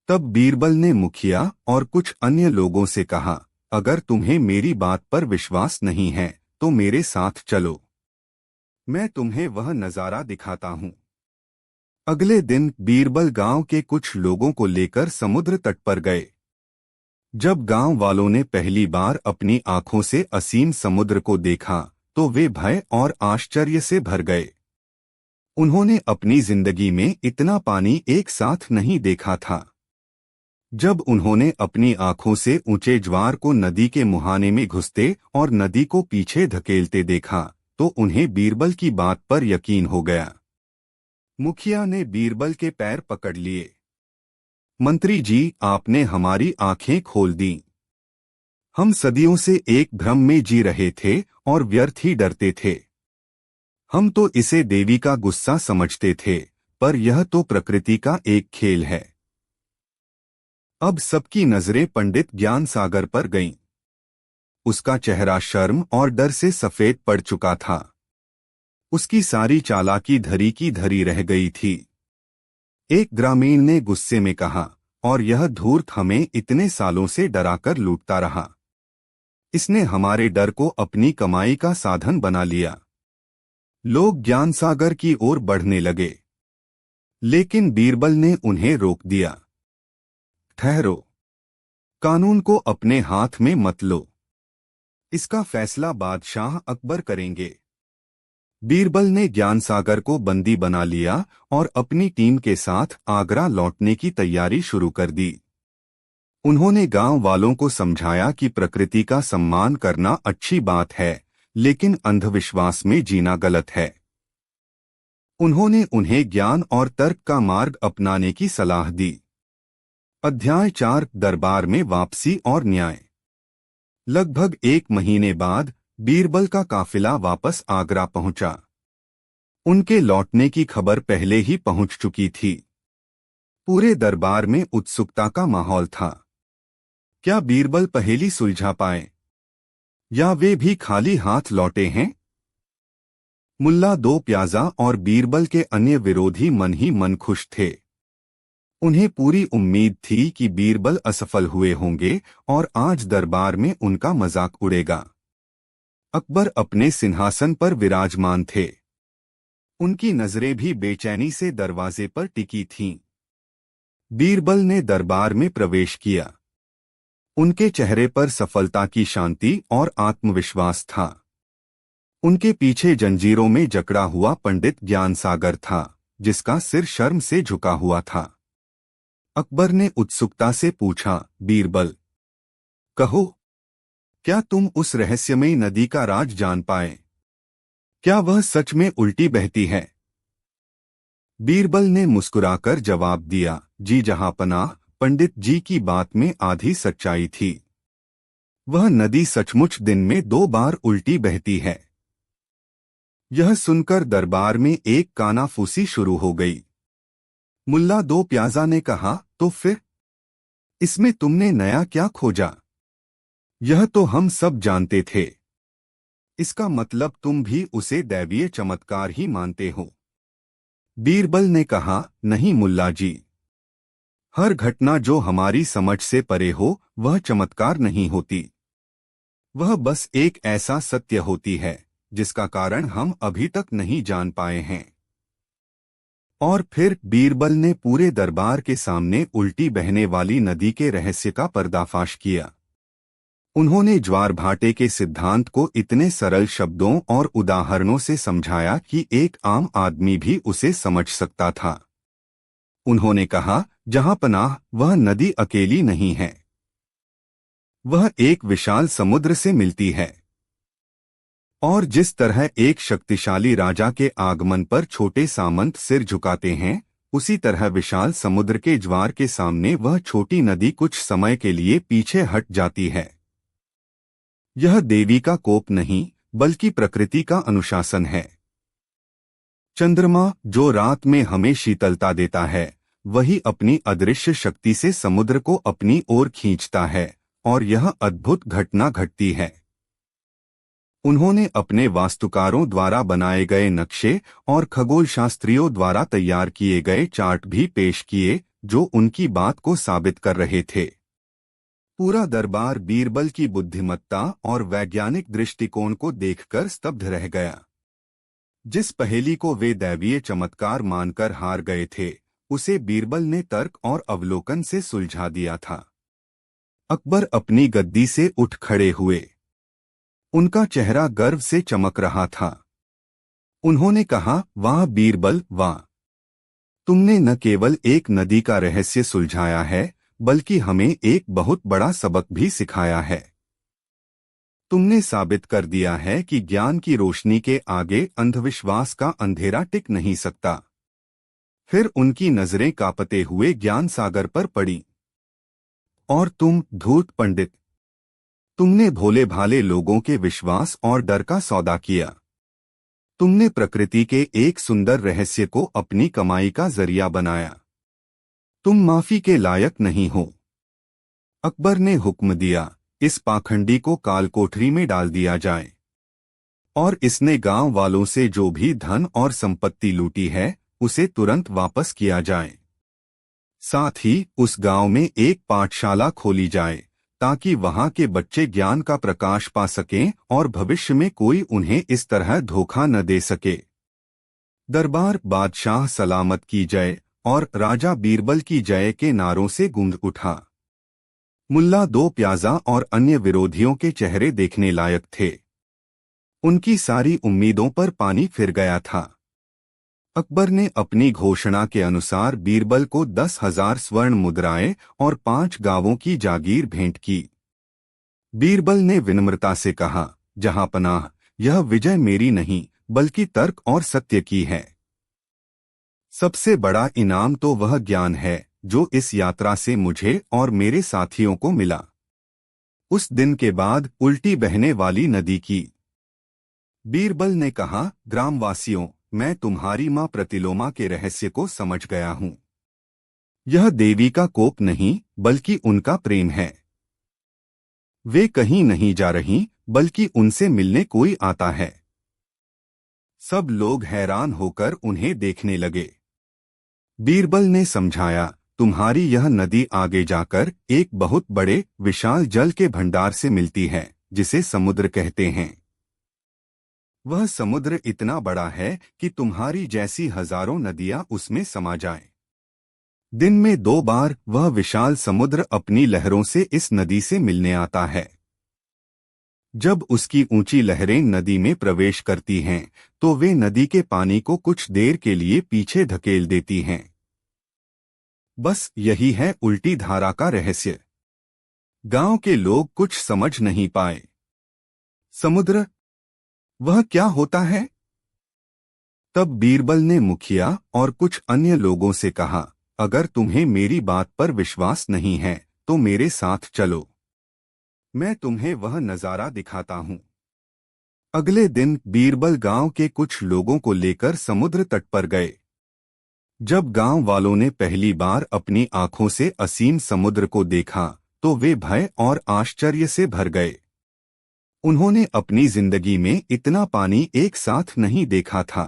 तब बीरबल ने मुखिया और कुछ अन्य लोगों से कहा, अगर तुम्हें मेरी बात पर विश्वास नहीं है तो मेरे साथ चलो, मैं तुम्हें वह नजारा दिखाता हूं। अगले दिन बीरबल गांव के कुछ लोगों को लेकर समुद्र तट पर गए। जब गांव वालों ने पहली बार अपनी आंखों से असीम समुद्र को देखा तो वे भय और आश्चर्य से भर गए। उन्होंने अपनी जिंदगी में इतना पानी एक साथ नहीं देखा था। जब उन्होंने अपनी आंखों से ऊंचे ज्वार को नदी के मुहाने में घुसते और नदी को पीछे धकेलते देखा तो उन्हें बीरबल की बात पर यकीन हो गया। मुखिया ने बीरबल के पैर पकड़ लिए। मंत्री जी, आपने हमारी आंखें खोल दी। हम सदियों से एक भ्रम में जी रहे थे और व्यर्थ ही डरते थे। हम तो इसे देवी का गुस्सा समझते थे, पर यह तो प्रकृति का एक खेल है। अब सबकी नजरें पंडित ज्ञान सागर पर गईं। उसका चेहरा शर्म और डर से सफेद पड़ चुका था। उसकी सारी चालाकी धरी की धरी रह गई थी। एक ग्रामीण ने गुस्से में कहा, और यह धूर्त हमें इतने सालों से डराकर लूटता रहा। इसने हमारे डर को अपनी कमाई का साधन बना लिया। लोग ज्ञान सागर की ओर बढ़ने लगे, लेकिन बीरबल ने उन्हें रोक दिया। ठहरो, कानून को अपने हाथ में मत लो। इसका फैसला बादशाह अकबर करेंगे। बीरबल ने ज्ञान सागर को बंदी बना लिया और अपनी टीम के साथ आगरा लौटने की तैयारी शुरू कर दी। उन्होंने गांव वालों को समझाया कि प्रकृति का सम्मान करना अच्छी बात है, लेकिन अंधविश्वास में जीना गलत है। उन्होंने उन्हें ज्ञान और तर्क का मार्ग अपनाने की सलाह दी। अध्याय 4, दरबार में वापसी और न्याय। लगभग 1 महीने बाद बीरबल का काफिला वापस आगरा पहुंचा। उनके लौटने की खबर पहले ही पहुंच चुकी थी। पूरे दरबार में उत्सुकता का माहौल था। क्या बीरबल पहेली सुलझा पाए, या वे भी खाली हाथ लौटे हैं? मुल्ला दो प्याजा और बीरबल के अन्य विरोधी मन ही मन खुश थे। उन्हें पूरी उम्मीद थी कि बीरबल असफल हुए होंगे और आज दरबार में उनका मजाक उड़ेगा। अकबर अपने सिंहासन पर विराजमान थे। उनकी नजरें भी बेचैनी से दरवाजे पर टिकी थीं। बीरबल ने दरबार में प्रवेश किया। उनके चेहरे पर सफलता की शांति और आत्मविश्वास था। उनके पीछे जंजीरों में जकड़ा हुआ पंडित ज्ञान सागर था, जिसका सिर शर्म से झुका हुआ था। अकबर ने उत्सुकता से पूछा, बीरबल, कहो, क्या तुम उस रहस्यमयी नदी का राज जान पाए? क्या वह सच में उल्टी बहती है? बीरबल ने मुस्कुराकर जवाब दिया, जी जहांपनाह, पंडित जी की बात में आधी सच्चाई थी। वह नदी सचमुच दिन में 2 बार उल्टी बहती है। यह सुनकर दरबार में एक कानाफूसी शुरू हो गई। मुल्ला दो प्याजा ने कहा, तो फिर इसमें तुमने नया क्या खोजा? यह तो हम सब जानते थे। इसका मतलब तुम भी उसे दैवीय चमत्कार ही मानते हो। बीरबल ने कहा, नहीं मुल्ला जी। हर घटना जो हमारी समझ से परे हो, वह चमत्कार नहीं होती। वह बस एक ऐसा सत्य होती है जिसका कारण हम अभी तक नहीं जान पाए हैं। और फिर बीरबल ने पूरे दरबार के सामने उल्टी बहने वाली नदी के रहस्य का पर्दाफाश किया। उन्होंने ज्वार भाटे के सिद्धांत को इतने सरल शब्दों और उदाहरणों से समझाया कि एक आम आदमी भी उसे समझ सकता था। उन्होंने कहा, जहांपनाह, वह नदी अकेली नहीं है। वह एक विशाल समुद्र से मिलती है। और जिस तरह एक शक्तिशाली राजा के आगमन पर छोटे सामंत सिर झुकाते हैं, उसी तरह विशाल समुद्र के ज्वार के सामने वह छोटी नदी कुछ समय के लिए पीछे हट जाती है। यह देवी का कोप नहीं, बल्कि प्रकृति का अनुशासन है। चंद्रमा, जो रात में हमें शीतलता देता है, वही अपनी अदृश्य शक्ति से समुद्र को अपनी ओर खींचता है, और यह अद्भुत घटना घटती है। उन्होंने अपने वास्तुकारों द्वारा बनाए गए नक्शे और खगोलशास्त्रियों द्वारा तैयार किए गए चार्ट भी पेश किए, जो उनकी बात को साबित कर रहे थे। पूरा दरबार बीरबल की बुद्धिमत्ता और वैज्ञानिक दृष्टिकोण को देखकर स्तब्ध रह गया। जिस पहेली को वे दैवीय चमत्कार मानकर हार गए थे, उसे बीरबल ने तर्क और अवलोकन से सुलझा दिया था। अकबर अपनी गद्दी से उठ खड़े हुए। उनका चेहरा गर्व से चमक रहा था। उन्होंने कहा, वाह बीरबल, वाह! तुमने न केवल एक नदी का रहस्य सुलझाया है, बल्कि हमें एक बहुत बड़ा सबक भी सिखाया है। तुमने साबित कर दिया है कि ज्ञान की रोशनी के आगे अंधविश्वास का अंधेरा टिक नहीं सकता। फिर उनकी नजरें कांपते हुए ज्ञान सागर पर पड़ी। और तुम धूर्त पंडित, तुमने भोले भाले लोगों के विश्वास और डर का सौदा किया। तुमने प्रकृति के एक सुंदर रहस्य को अपनी कमाई का जरिया बनाया। तुम माफी के लायक नहीं हो। अकबर ने हुक्म दिया, इस पाखंडी को कालकोठरी में डाल दिया जाए और इसने गांव वालों से जो भी धन और संपत्ति लूटी है उसे तुरंत वापस किया जाए। साथ ही उस गांव में एक पाठशाला खोली जाए ताकि वहां के बच्चे ज्ञान का प्रकाश पा सकें और भविष्य में कोई उन्हें इस तरह धोखा न दे सके। दरबार बादशाह सलामत की जय और राजा बीरबल की जय के नारों से गूंज उठा। मुल्ला दो प्याजा और अन्य विरोधियों के चेहरे देखने लायक थे। उनकी सारी उम्मीदों पर पानी फिर गया था। अकबर ने अपनी घोषणा के अनुसार बीरबल को 10,000 स्वर्ण मुद्राएं और 5 गांवों की जागीर भेंट की। बीरबल ने विनम्रता से कहा, जहांपनाह, यह विजय मेरी नहीं बल्कि तर्क और सत्य की है। सबसे बड़ा इनाम तो वह ज्ञान है जो इस यात्रा से मुझे और मेरे साथियों को मिला। उस दिन के बाद उल्टी बहने वाली नदी की। बीरबल ने कहा, ग्रामवासियों, मैं तुम्हारी मां प्रतिलोमा के रहस्य को समझ गया हूं। यह देवी का कोप नहीं बल्कि उनका प्रेम है। वे कहीं नहीं जा रही बल्कि उनसे मिलने कोई आता है। सब लोग हैरान होकर उन्हें देखने लगे। बीरबल ने समझाया, तुम्हारी यह नदी आगे जाकर एक बहुत बड़े विशाल जल के भंडार से मिलती है जिसे समुद्र कहते हैं। वह समुद्र इतना बड़ा है कि तुम्हारी जैसी हजारों नदियां उसमें समा जाएं। दिन में 2 बार वह विशाल समुद्र अपनी लहरों से इस नदी से मिलने आता है। जब उसकी ऊंची लहरें नदी में प्रवेश करती हैं तो वे नदी के पानी को कुछ देर के लिए पीछे धकेल देती हैं। बस यही है उल्टी धारा का रहस्य। गांव के लोग कुछ समझ नहीं पाए। समुद्र, वह क्या होता है? तब बीरबल ने मुखिया और कुछ अन्य लोगों से कहा, अगर तुम्हें मेरी बात पर विश्वास नहीं है तो मेरे साथ चलो, मैं तुम्हें वह नजारा दिखाता हूं। अगले दिन बीरबल गांव के कुछ लोगों को लेकर समुद्र तट पर गए। जब गांव वालों ने पहली बार अपनी आंखों से असीम समुद्र को देखा तो वे भय और आश्चर्य से भर गए। उन्होंने अपनी जिंदगी में इतना पानी एक साथ नहीं देखा था।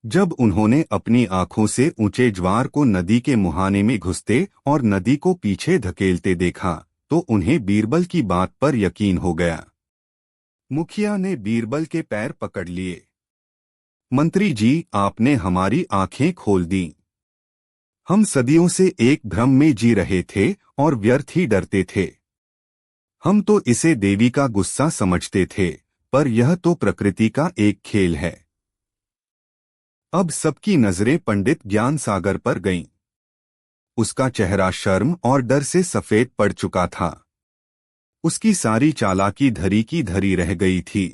जब उन्होंने अपनी आंखों से ऊंचे ज्वार को नदी के मुहाने में घुसते और नदी को पीछे धकेलते देखा तो उन्हें बीरबल की बात पर यकीन हो गया। मुखिया ने बीरबल के पैर पकड़ लिए। मंत्री जी, आपने हमारी आंखें खोल दी। हम सदियों से एक भ्रम में जी रहे थे और व्यर्थ ही डरते थे। हम तो इसे देवी का गुस्सा समझते थे, पर यह तो प्रकृति का एक खेल है। अब सबकी नजरें पंडित ज्ञान सागर पर गईं। उसका चेहरा शर्म और डर से सफेद पड़ चुका था। उसकी सारी चालाकी धरी की धरी रह गई थी।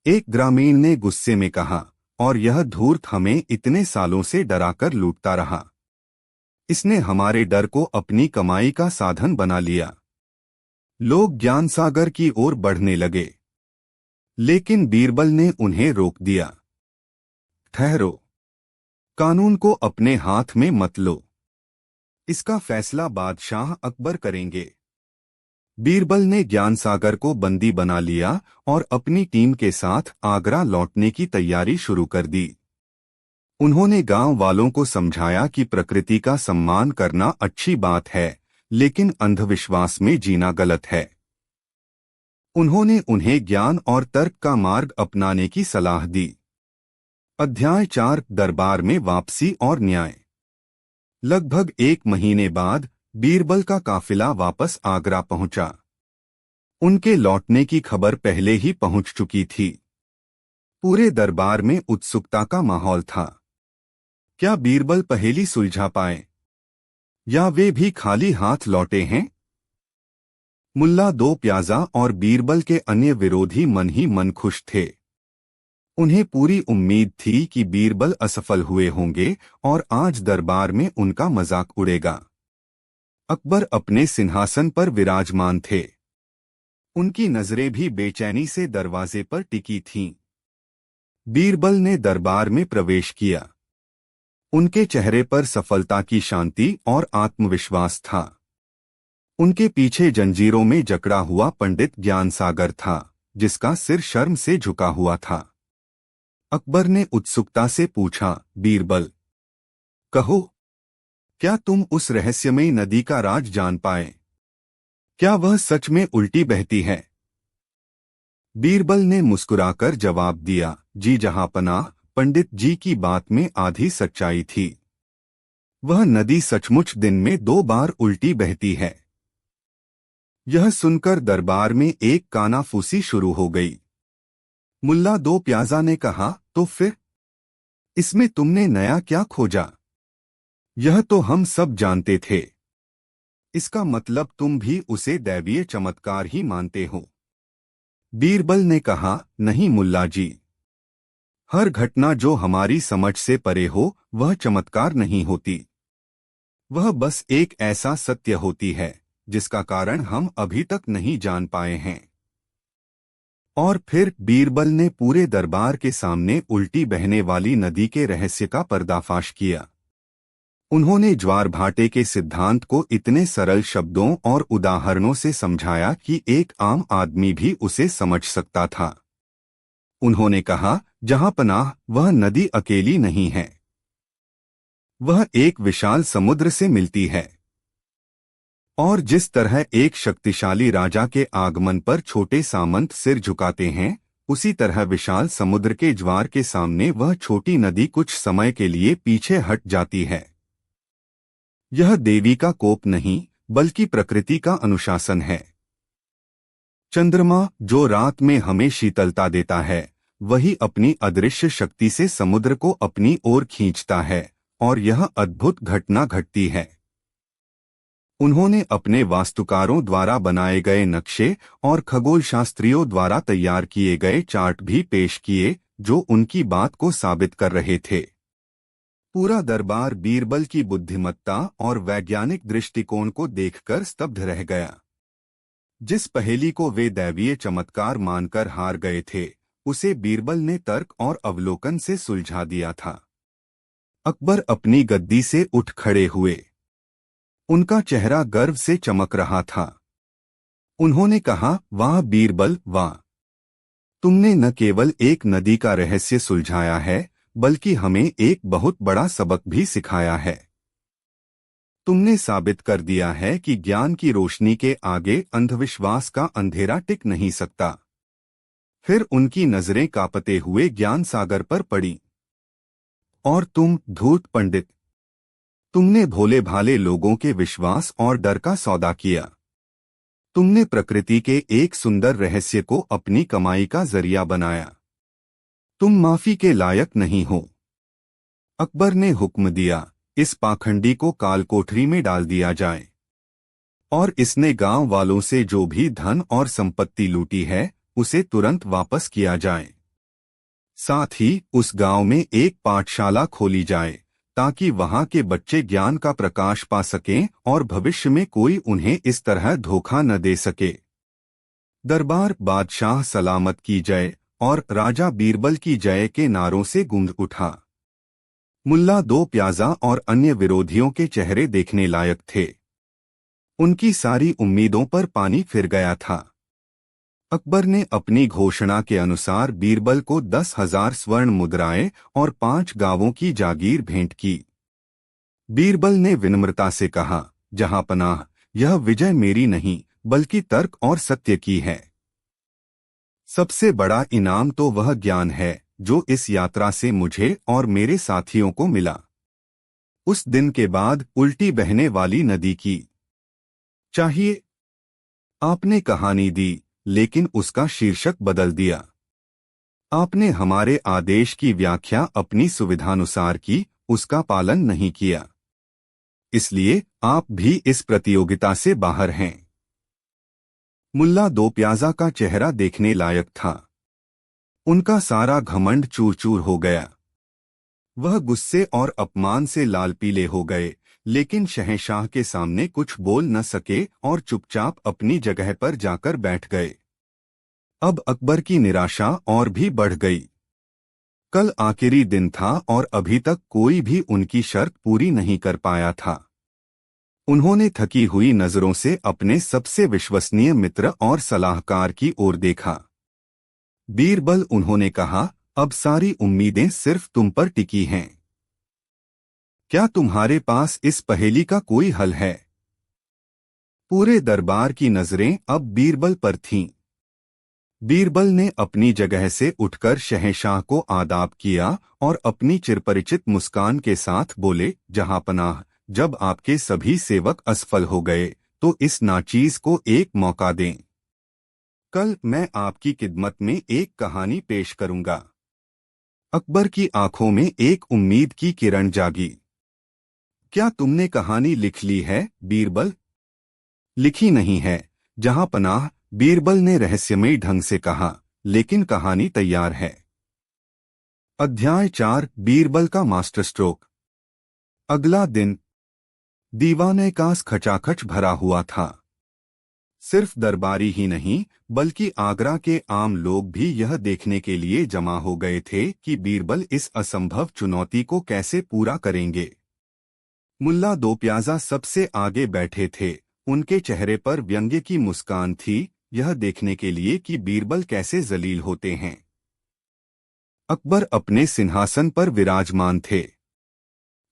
एक ग्रामीण ने गुस्से में कहा, और यह धूर्त हमें इतने सालों से डराकर लूटता रहा। इसने हमारे डर को अपनी कमाई का साधन बना लिया। लोग ज्ञान सागर की ओर बढ़ने लगे, लेकिन बीरबल ने उन्हें रोक दिया। ठहरो, कानून को अपने हाथ में मत लो। इसका फैसला बादशाह अकबर करेंगे। बीरबल ने ज्ञान सागर को बंदी बना लिया और अपनी टीम के साथ आगरा लौटने की तैयारी शुरू कर दी। उन्होंने गांव वालों को समझाया कि प्रकृति का सम्मान करना अच्छी बात है, लेकिन अंधविश्वास में जीना गलत है। उन्होंने उन्हें ज्ञान और तर्क का मार्ग अपनाने की सलाह दी। अध्याय 4, दरबार में वापसी और न्याय। लगभग 1 महीने बाद बीरबल का काफिला वापस आगरा पहुंचा। उनके लौटने की खबर पहले ही पहुंच चुकी थी। पूरे दरबार में उत्सुकता का माहौल था। क्या बीरबल पहेली सुलझा पाए, या वे भी खाली हाथ लौटे हैं? मुल्ला दो प्याजा और बीरबल के अन्य विरोधी मन ही मन खुश थे। उन्हें पूरी उम्मीद थी कि बीरबल असफल हुए होंगे और आज दरबार में उनका मजाक उड़ेगा। अकबर अपने सिंहासन पर विराजमान थे। उनकी नजरें भी बेचैनी से दरवाजे पर टिकी थीं। बीरबल ने दरबार में प्रवेश किया। उनके चेहरे पर सफलता की शांति और आत्मविश्वास था। उनके पीछे जंजीरों में जकड़ा हुआ पंडित ज्ञानसागर था, जिसका सिर शर्म से झुका हुआ था। अकबर ने उत्सुकता से पूछा, बीरबल, कहो, क्या तुम उस रहस्यमयी नदी का राज जान पाए? क्या वह सच में उल्टी बहती है? बीरबल ने मुस्कुराकर जवाब दिया, जी जहांपनाह, पंडित जी की बात में आधी सच्चाई थी। वह नदी सचमुच दिन में 2 बार उल्टी बहती है। यह सुनकर दरबार में एक कानाफूसी शुरू हो गई। मुल्ला दो प्याजा ने कहा, तो फिर इसमें तुमने नया क्या खोजा? यह तो हम सब जानते थे। इसका मतलब तुम भी उसे दैवीय चमत्कार ही मानते हो। बीरबल ने कहा, नहीं मुल्ला जी, हर घटना जो हमारी समझ से परे हो वह चमत्कार नहीं होती। वह बस एक ऐसा सत्य होती है जिसका कारण हम अभी तक नहीं जान पाए हैं। और फिर बीरबल ने पूरे दरबार के सामने उल्टी बहने वाली नदी के रहस्य का पर्दाफाश किया। उन्होंने ज्वार भाटे के सिद्धांत को इतने सरल शब्दों और उदाहरणों से समझाया कि एक आम आदमी भी उसे समझ सकता था। उन्होंने कहा, जहांपनाह, वह नदी अकेली नहीं है। वह एक विशाल समुद्र से मिलती है। और जिस तरह एक शक्तिशाली राजा के आगमन पर छोटे सामंत सिर झुकाते हैं, उसी तरह विशाल समुद्र के ज्वार के सामने वह छोटी नदी कुछ समय के लिए पीछे हट जाती है। यह देवी का कोप नहीं, बल्कि प्रकृति का अनुशासन है। चंद्रमा जो रात में हमें शीतलता देता है, वही अपनी अदृश्य शक्ति से समुद्र को अपनी ओर खींचता है, और यह अद्भुत घटना घटती है। उन्होंने अपने वास्तुकारों द्वारा बनाए गए नक्शे और खगोलशास्त्रियों द्वारा तैयार किए गए चार्ट भी पेश किए, जो उनकी बात को साबित कर रहे थे। पूरा दरबार बीरबल की बुद्धिमत्ता और वैज्ञानिक दृष्टिकोण को देखकर स्तब्ध रह गया। जिस पहेली को वे दैवीय चमत्कार मानकर हार गए थे, उसे बीरबल ने तर्क और अवलोकन से सुलझा दिया था। अकबर अपनी गद्दी से उठ खड़े हुए। उनका चेहरा गर्व से चमक रहा था। उन्होंने कहा, वाह बीरबल, वाह! तुमने न केवल एक नदी का रहस्य सुलझाया है, बल्कि हमें एक बहुत बड़ा सबक भी सिखाया है। तुमने साबित कर दिया है कि ज्ञान की रोशनी के आगे अंधविश्वास का अंधेरा टिक नहीं सकता। फिर उनकी नजरें कांपते हुए ज्ञान सागर पर पड़ी। और तुम, धूर्त पंडित, तुमने भोले भाले लोगों के विश्वास और डर का सौदा किया। तुमने प्रकृति के एक सुंदर रहस्य को अपनी कमाई का जरिया बनाया। तुम माफी के लायक नहीं हो। अकबर ने हुक्म दिया, इस पाखंडी को कालकोठरी में डाल दिया जाए, और इसने गांव वालों से जो भी धन और संपत्ति लूटी है, उसे तुरंत वापस किया जाए। साथ ही उस गांव में एक पाठशाला खोली जाए, ताकि वहां के बच्चे ज्ञान का प्रकाश पा सकें और भविष्य में कोई उन्हें इस तरह धोखा न दे सके। दरबार बादशाह सलामत की जय और राजा बीरबल की जय के नारों से गूंज उठा। मुल्ला दो प्याजा और अन्य विरोधियों के चेहरे देखने लायक थे। उनकी सारी उम्मीदों पर पानी फिर गया था। अकबर ने अपनी घोषणा के अनुसार बीरबल को 10,000 स्वर्ण मुद्राएं और 5 गांवों की जागीर भेंट की। बीरबल ने विनम्रता से कहा, जहांपनाह, यह विजय मेरी नहीं, बल्कि तर्क और सत्य की है। सबसे बड़ा इनाम तो वह ज्ञान है जो इस यात्रा से मुझे और मेरे साथियों को मिला। उस दिन के बाद उल्टी बहने वाली नदी की चाहिए। आपने कहानी दी, लेकिन उसका शीर्षक बदल दिया। आपने हमारे आदेश की व्याख्या अपनी सुविधानुसार की, उसका पालन नहीं किया। इसलिए आप भी इस प्रतियोगिता से बाहर हैं। मुल्ला दो प्याजा का चेहरा देखने लायक था। उनका सारा घमंड चूर चूर हो गया। वह गुस्से और अपमान से लाल पीले हो गए, लेकिन शहंशाह के सामने कुछ बोल न सके और चुपचाप अपनी जगह पर जाकर बैठ गए। अब अकबर की निराशा और भी बढ़ गई। कल आखिरी दिन था और अभी तक कोई भी उनकी शर्त पूरी नहीं कर पाया था। उन्होंने थकी हुई नजरों से अपने सबसे विश्वसनीय मित्र और सलाहकार की ओर देखा। बीरबल, उन्होंने कहा, अब सारी उम्मीदें सिर्फ तुम पर टिकी हैं। क्या तुम्हारे पास इस पहेली का कोई हल है? पूरे दरबार की नजरें अब बीरबल पर थीं। बीरबल ने अपनी जगह से उठकर शहंशाह को आदाब किया और अपनी चिरपरिचित मुस्कान के साथ बोले, जहांपनाह, जब आपके सभी सेवक असफल हो गए तो इस नाचीज को एक मौका दें। कल मैं आपकी खिदमत में एक कहानी पेश करूंगा। अकबर की आंखों में एक उम्मीद की किरण जागी। क्या तुमने कहानी लिख ली है, बीरबल? लिखी नहीं है, जहांपनाह, बीरबल ने रहस्यमयी ढंग से कहा, लेकिन कहानी तैयार है। अध्याय 4, बीरबल का मास्टर स्ट्रोक। अगला दिन दीवाने-कास खचाखच भरा हुआ था। सिर्फ दरबारी ही नहीं, बल्कि आगरा के आम लोग भी यह देखने के लिए जमा हो गए थे कि बीरबल इस असंभव चुनौती को कैसे पूरा करेंगे। मुल्ला दो प्याजा सबसे आगे बैठे थे। उनके चेहरे पर व्यंग्य की मुस्कान थी, यह देखने के लिए कि बीरबल कैसे जलील होते हैं। अकबर अपने सिंहासन पर विराजमान थे।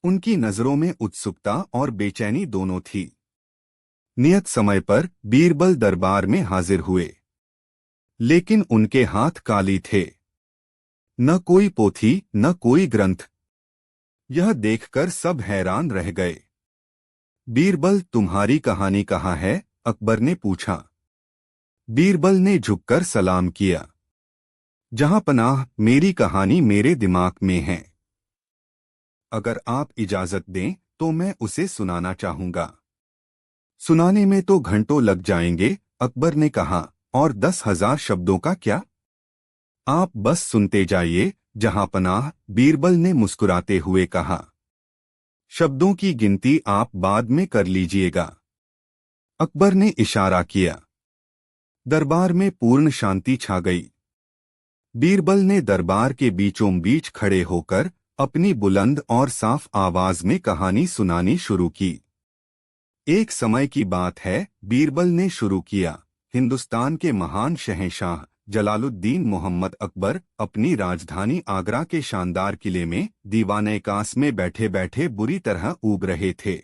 उनकी नजरों में उत्सुकता और बेचैनी दोनों थी। नियत समय पर बीरबल दरबार में हाजिर हुए, लेकिन उनके हाथ काली थे। न कोई पोथी, न कोई ग्रंथ। यह देखकर सब हैरान रह गए। बीरबल, तुम्हारी कहानी कहाँ है? अकबर ने पूछा। बीरबल ने झुककर सलाम किया। जहांपनाह, मेरी कहानी मेरे दिमाग में है। अगर आप इजाजत दें तो मैं उसे सुनाना चाहूंगा। सुनाने में तो घंटों लग जाएंगे, अकबर ने कहा, और 10,000 शब्दों का क्या? आप बस सुनते जाइए, जहांपनाह, बीरबल ने मुस्कुराते हुए कहा। शब्दों की गिनती आप बाद में कर लीजिएगा। अकबर ने इशारा किया। दरबार में पूर्ण शांति छा गई। बीरबल ने दरबार के बीचों बीच खड़े होकर अपनी बुलंद और साफ आवाज में कहानी सुनानी शुरू की। एक समय की बात है, बीरबल ने शुरू किया। हिंदुस्तान के महान शहंशाह जलालुद्दीन मोहम्मद अकबर अपनी राजधानी आगरा के शानदार किले में दीवाने-कास में बैठे बैठे बुरी तरह ऊब रहे थे।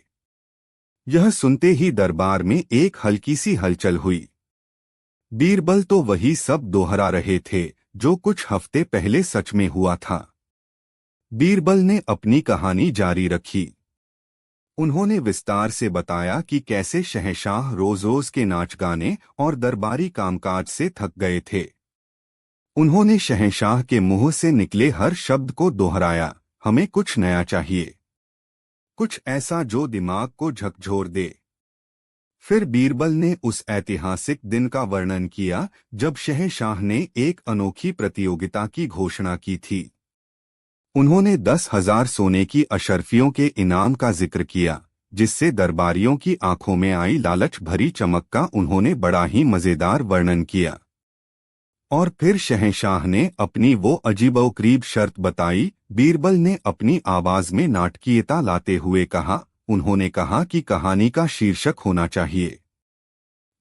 यह सुनते ही दरबार में एक हल्की सी हलचल हुई। बीरबल तो वही सब दोहरा रहे थे जो कुछ हफ्ते पहले सच में हुआ था। बीरबल ने अपनी कहानी जारी रखी। उन्होंने विस्तार से बताया कि कैसे शहंशाह रोज रोज के नाच गाने और दरबारी कामकाज से थक गए थे। उन्होंने शहंशाह के मुंह से निकले हर शब्द को दोहराया, हमें कुछ नया चाहिए, कुछ ऐसा जो दिमाग को झकझोर दे। फिर बीरबल ने उस ऐतिहासिक दिन का वर्णन किया जब शहंशाह ने एक अनोखी प्रतियोगिता की घोषणा की थी। उन्होंने 10,000 सोने की अशर्फियों के इनाम का जिक्र किया, जिससे दरबारियों की आंखों में आई लालच भरी चमक का उन्होंने बड़ा ही मजेदार वर्णन किया। और फिर शहंशाह ने अपनी वो अजीबोगरीब शर्त बताई। बीरबल ने अपनी आवाज में नाटकीयता लाते हुए कहा, उन्होंने कहा कि कहानी का शीर्षक होना चाहिए।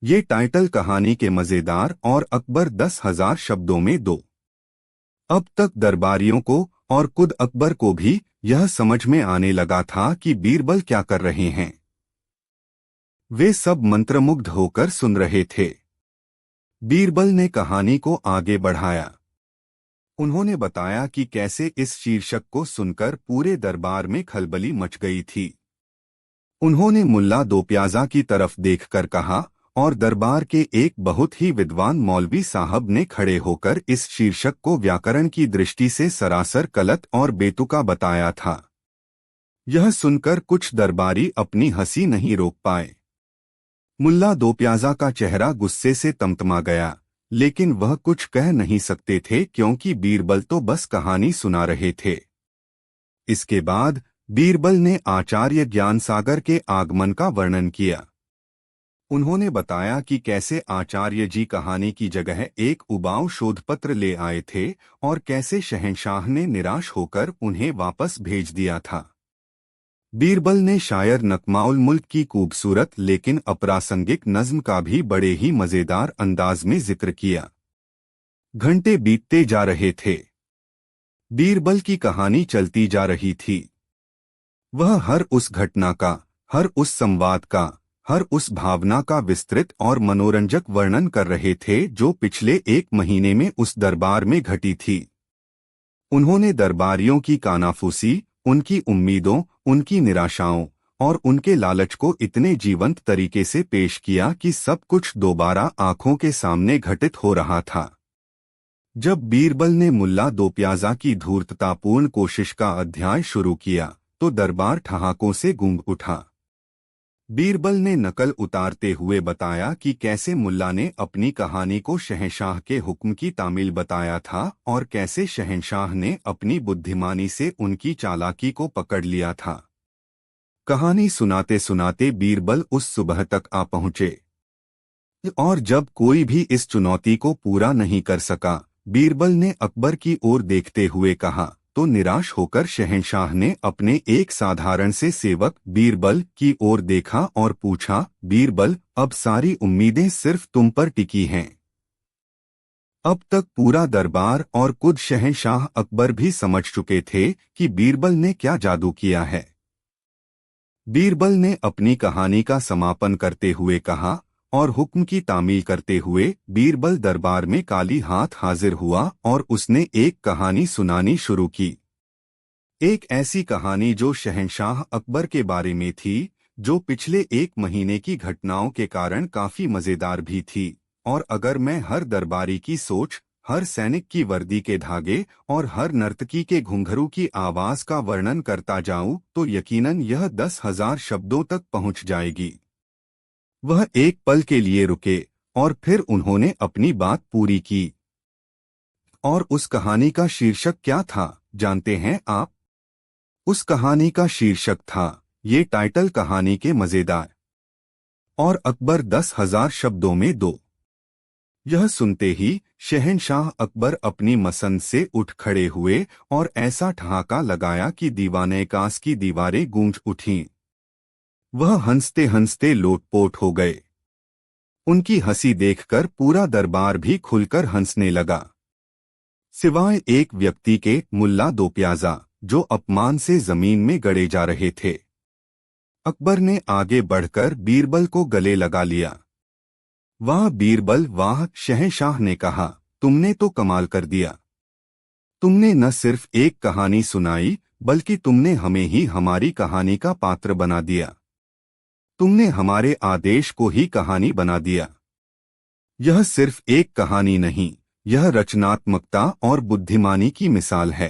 ये टाइटल कहानी के मजेदार और अकबर 10,000 शब्दों में दो। अब तक दरबारियों को और खुद अकबर को भी यह समझ में आने लगा था कि बीरबल क्या कर रहे हैं। वे सब मंत्रमुग्ध होकर सुन रहे थे। बीरबल ने कहानी को आगे बढ़ाया। उन्होंने बताया कि कैसे इस शीर्षक को सुनकर पूरे दरबार में खलबली मच गई थी। उन्होंने मुल्ला दो प्याजा की तरफ देखकर कहा, और दरबार के एक बहुत ही विद्वान मौलवी साहब ने खड़े होकर इस शीर्षक को व्याकरण की दृष्टि से सरासर गलत और बेतुका बताया था। यह सुनकर कुछ दरबारी अपनी हंसी नहीं रोक पाए। मुल्ला दो प्याजा का चेहरा गुस्से से तमतमा गया, लेकिन वह कुछ कह नहीं सकते थे क्योंकि बीरबल तो बस कहानी सुना रहे थे। इसके बाद बीरबल ने आचार्य ज्ञानसागर के आगमन का वर्णन किया। उन्होंने बताया कि कैसे आचार्य जी कहानी की जगह एक उबाऊ शोधपत्र ले आए थे और कैसे शहंशाह ने निराश होकर उन्हें वापस भेज दिया था। बीरबल ने शायर नकमाउल मुल्क की खूबसूरत लेकिन अप्रासंगिक नज्म का भी बड़े ही मजेदार अंदाज में जिक्र किया। घंटे बीतते जा रहे थे। बीरबल की कहानी चलती जा रही थी। वह हर उस घटना का, हर उस संवाद का, हर उस भावना का विस्तृत और मनोरंजक वर्णन कर रहे थे जो पिछले एक महीने में उस दरबार में घटी थी। उन्होंने दरबारियों की कानाफूसी, उनकी उम्मीदों, उनकी निराशाओं और उनके लालच को इतने जीवंत तरीके से पेश किया कि सब कुछ दोबारा आंखों के सामने घटित हो रहा था। जब बीरबल ने मुल्ला दो प्याजा की धूर्ततापूर्ण कोशिश का अध्याय शुरू किया तो दरबार ठहाकों से गूंज उठा। बीरबल ने नकल उतारते हुए बताया कि कैसे मुल्ला ने अपनी कहानी को शहंशाह के हुक्म की तामील बताया था और कैसे शहंशाह ने अपनी बुद्धिमानी से उनकी चालाकी को पकड़ लिया था। कहानी सुनाते सुनाते बीरबल उस सुबह तक आ पहुंचे और जब कोई भी इस चुनौती को पूरा नहीं कर सका, बीरबल ने अकबर की ओर देखते हुए कहा, तो निराश होकर शहंशाह ने अपने एक साधारण से सेवक बीरबल की ओर देखा और पूछा, बीरबल, अब सारी उम्मीदें सिर्फ तुम पर टिकी हैं। अब तक पूरा दरबार और खुद शहंशाह अकबर भी समझ चुके थे कि बीरबल ने क्या जादू किया है। बीरबल ने अपनी कहानी का समापन करते हुए कहा और हुक्म की तामील करते हुए बीरबल दरबार में काली हाथ हाजिर हुआ और उसने एक कहानी सुनानी शुरू की। एक ऐसी कहानी जो शहंशाह अकबर के बारे में थी, जो पिछले एक महीने की घटनाओं के कारण काफी मजेदार भी थी। और अगर मैं हर दरबारी की सोच, हर सैनिक की वर्दी के धागे और हर नर्तकी के घुंघरू की आवाज का वर्णन करता जाऊं तो यकीनन यह 10,000 शब्दों तक पहुंच जाएगी। वह एक पल के लिए रुके और फिर उन्होंने अपनी बात पूरी की। और उस कहानी का शीर्षक क्या था, जानते हैं आप? उस कहानी का शीर्षक था, ये टाइटल कहानी के मजेदार और अकबर 10,000 शब्दों में 2। यह सुनते ही शहंशाह अकबर अपनी मसंद से उठ खड़े हुए और ऐसा ठहाका लगाया कि दीवाने कास की दीवारें गूंज उठीं। वह हंसते हंसते लोटपोट हो गए। उनकी हंसी देखकर पूरा दरबार भी खुलकर हंसने लगा, सिवाय एक व्यक्ति के, मुल्ला दो प्याजा, जो अपमान से जमीन में गड़े जा रहे थे। अकबर ने आगे बढ़कर बीरबल को गले लगा लिया। वाह बीरबल वाह, शहंशाह ने कहा, तुमने तो कमाल कर दिया। तुमने न सिर्फ एक कहानी सुनाई बल्कि तुमने हमें ही हमारी कहानी का पात्र बना दिया। तुमने हमारे आदेश को ही कहानी बना दिया। यह सिर्फ एक कहानी नहीं, यह रचनात्मकता और बुद्धिमानी की मिसाल है।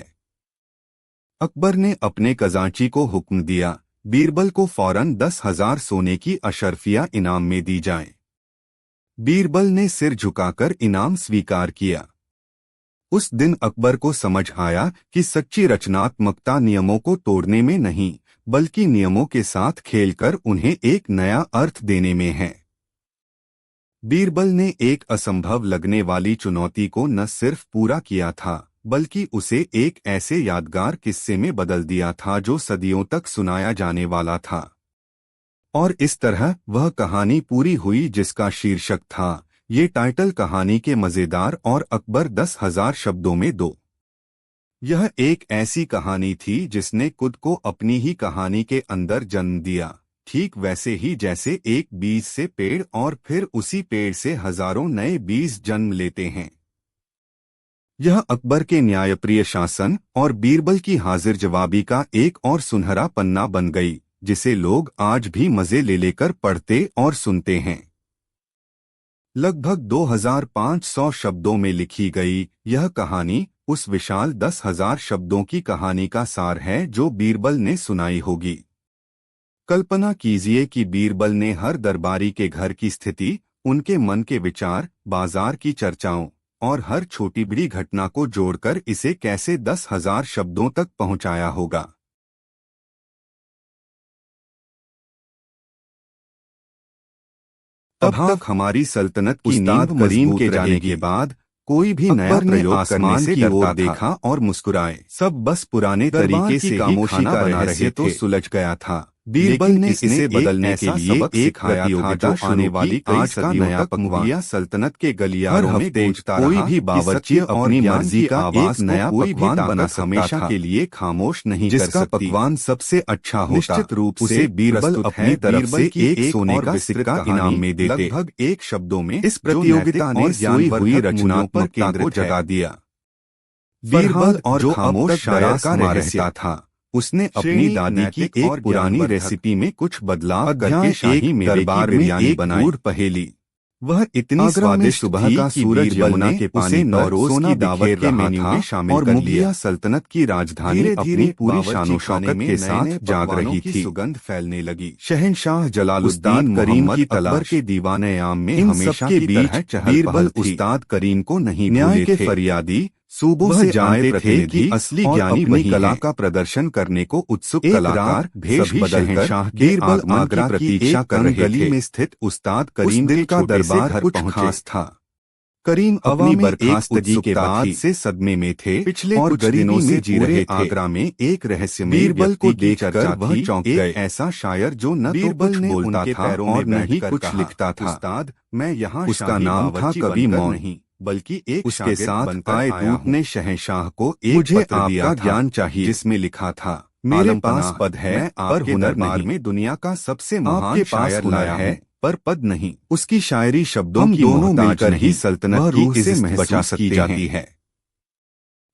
अकबर ने अपने खजांची को हुक्म दिया, बीरबल को फौरन 10,000 सोने की अशर्फिया इनाम में दी जाए। बीरबल ने सिर झुकाकर इनाम स्वीकार किया। उस दिन अकबर को समझ आया कि सच्ची रचनात्मकता नियमों को तोड़ने में नहीं, बल्कि नियमों के साथ खेलकर उन्हें एक नया अर्थ देने में है। बीरबल ने एक असंभव लगने वाली चुनौती को न सिर्फ पूरा किया था, बल्कि उसे एक ऐसे यादगार किस्से में बदल दिया था जो सदियों तक सुनाया जाने वाला था। और इस तरह वह कहानी पूरी हुई जिसका शीर्षक था, ये टाइटल कहानी के मजेदार और अकबर 10,000 शब्दों में 2। यह एक ऐसी कहानी थी जिसने खुद को अपनी ही कहानी के अंदर जन्म दिया, ठीक वैसे ही जैसे एक बीज से पेड़ और फिर उसी पेड़ से हजारों नए बीज जन्म लेते हैं। यह अकबर के न्यायप्रिय शासन और बीरबल की हाजिर जवाबी का एक और सुनहरा पन्ना बन गई, जिसे लोग आज भी मजे ले लेकर पढ़ते और सुनते हैं। लगभग 2,500 शब्दों में लिखी गई यह कहानी उस विशाल 10,000 शब्दों की कहानी का सार है जो बीरबल ने सुनाई होगी। कल्पना कीजिए कि बीरबल ने हर दरबारी के घर की स्थिति, उनके मन के विचार, बाजार की चर्चाओं और हर छोटी बड़ी घटना को जोड़कर इसे कैसे 10,000 शब्दों तक पहुंचाया होगा। तब तक हमारी सल्तनत की नींव करीम के जाने के बाद कोई भी नया प्रयोग करने से की ओर देखा और मुस्कुराए। सब बस पुराने तरीके से खामोशी का रहस्य तो सुलझ गया था। बीरबल ने इसे बदलने के लिए एक प्रतियोगिता आने वाली आज का नया पकवान सल्तनत के गलियारों में गूंजता रहा। कोई भी बावर्ची अपनी मर्जी का एक नया पकवान बना हमेशा के लिए खामोश नहीं कर सकती। जिसका पकवान सबसे अच्छा होता, निश्चित रूप से बीरबल अपनी तरफ से एक सोने का सिक्का इनाम में देते। लगभग 1 शब्दों में इस प्रतियोगिता ने सोई हुई रचनात्मकता को जगा दिया। बीरबल और जो खामोश शायर का रहता था, उसने अपनी दादी की एक पुरानी रेसिपी में कुछ बदलाव करके शाही दरबार में एक बनाई पहेली। वह इतनी स्वादिष्ट सुबह का सूरज यमुना के पानी नौरोज की दावत के मेन्यू में शामिल और मुगलिया सल्तनत की राजधानी अपनी पूरी शानो शौकत के साथ जाग रही थी। सुगंध फैलने लगी। शहंशाह जलालुद्दीन करीम की तलाश के दीवाने-आम में हमेशा की बीच बीरबल उस्ताद करीम को नहीं न्याय के फरियादी सूबों से जानते थे कि असली ज्ञानी वही कला का प्रदर्शन करने को उत्सुक कलाकार भेष बदलकर शाह बीरबल आगरा की प्रतीक्षा कर रहे थे। गली में स्थित उस्ताद करीम दिल का दरबार कुछ खास था। करीम अपनी बर्खास्तगी के बाद से सदमे में थे। पिछले कुछ दिनों से जी रहे आगरा में एक रहस्यमय बीरबल को देखकर वह चौंक गए। ऐसा शायर जो न तो कुछ बोलता था और न ही कुछ लिखता था। उस्ताद, मैं यहाँ उसका नाम था कवि मौन नहीं, बल्कि एक उसके साथ आए दूत ने शहंशाह को एक मुझे आपका ज्ञान चाहिए, जिसमें लिखा था, मेरे पास पद है पर हुनर में दुनिया का सबसे महान शायर लाया है पर पद नहीं। उसकी शायरी शब्दों की दोनों मिलकर ही सल्तनत की इज्जत बचा सकती जाती है।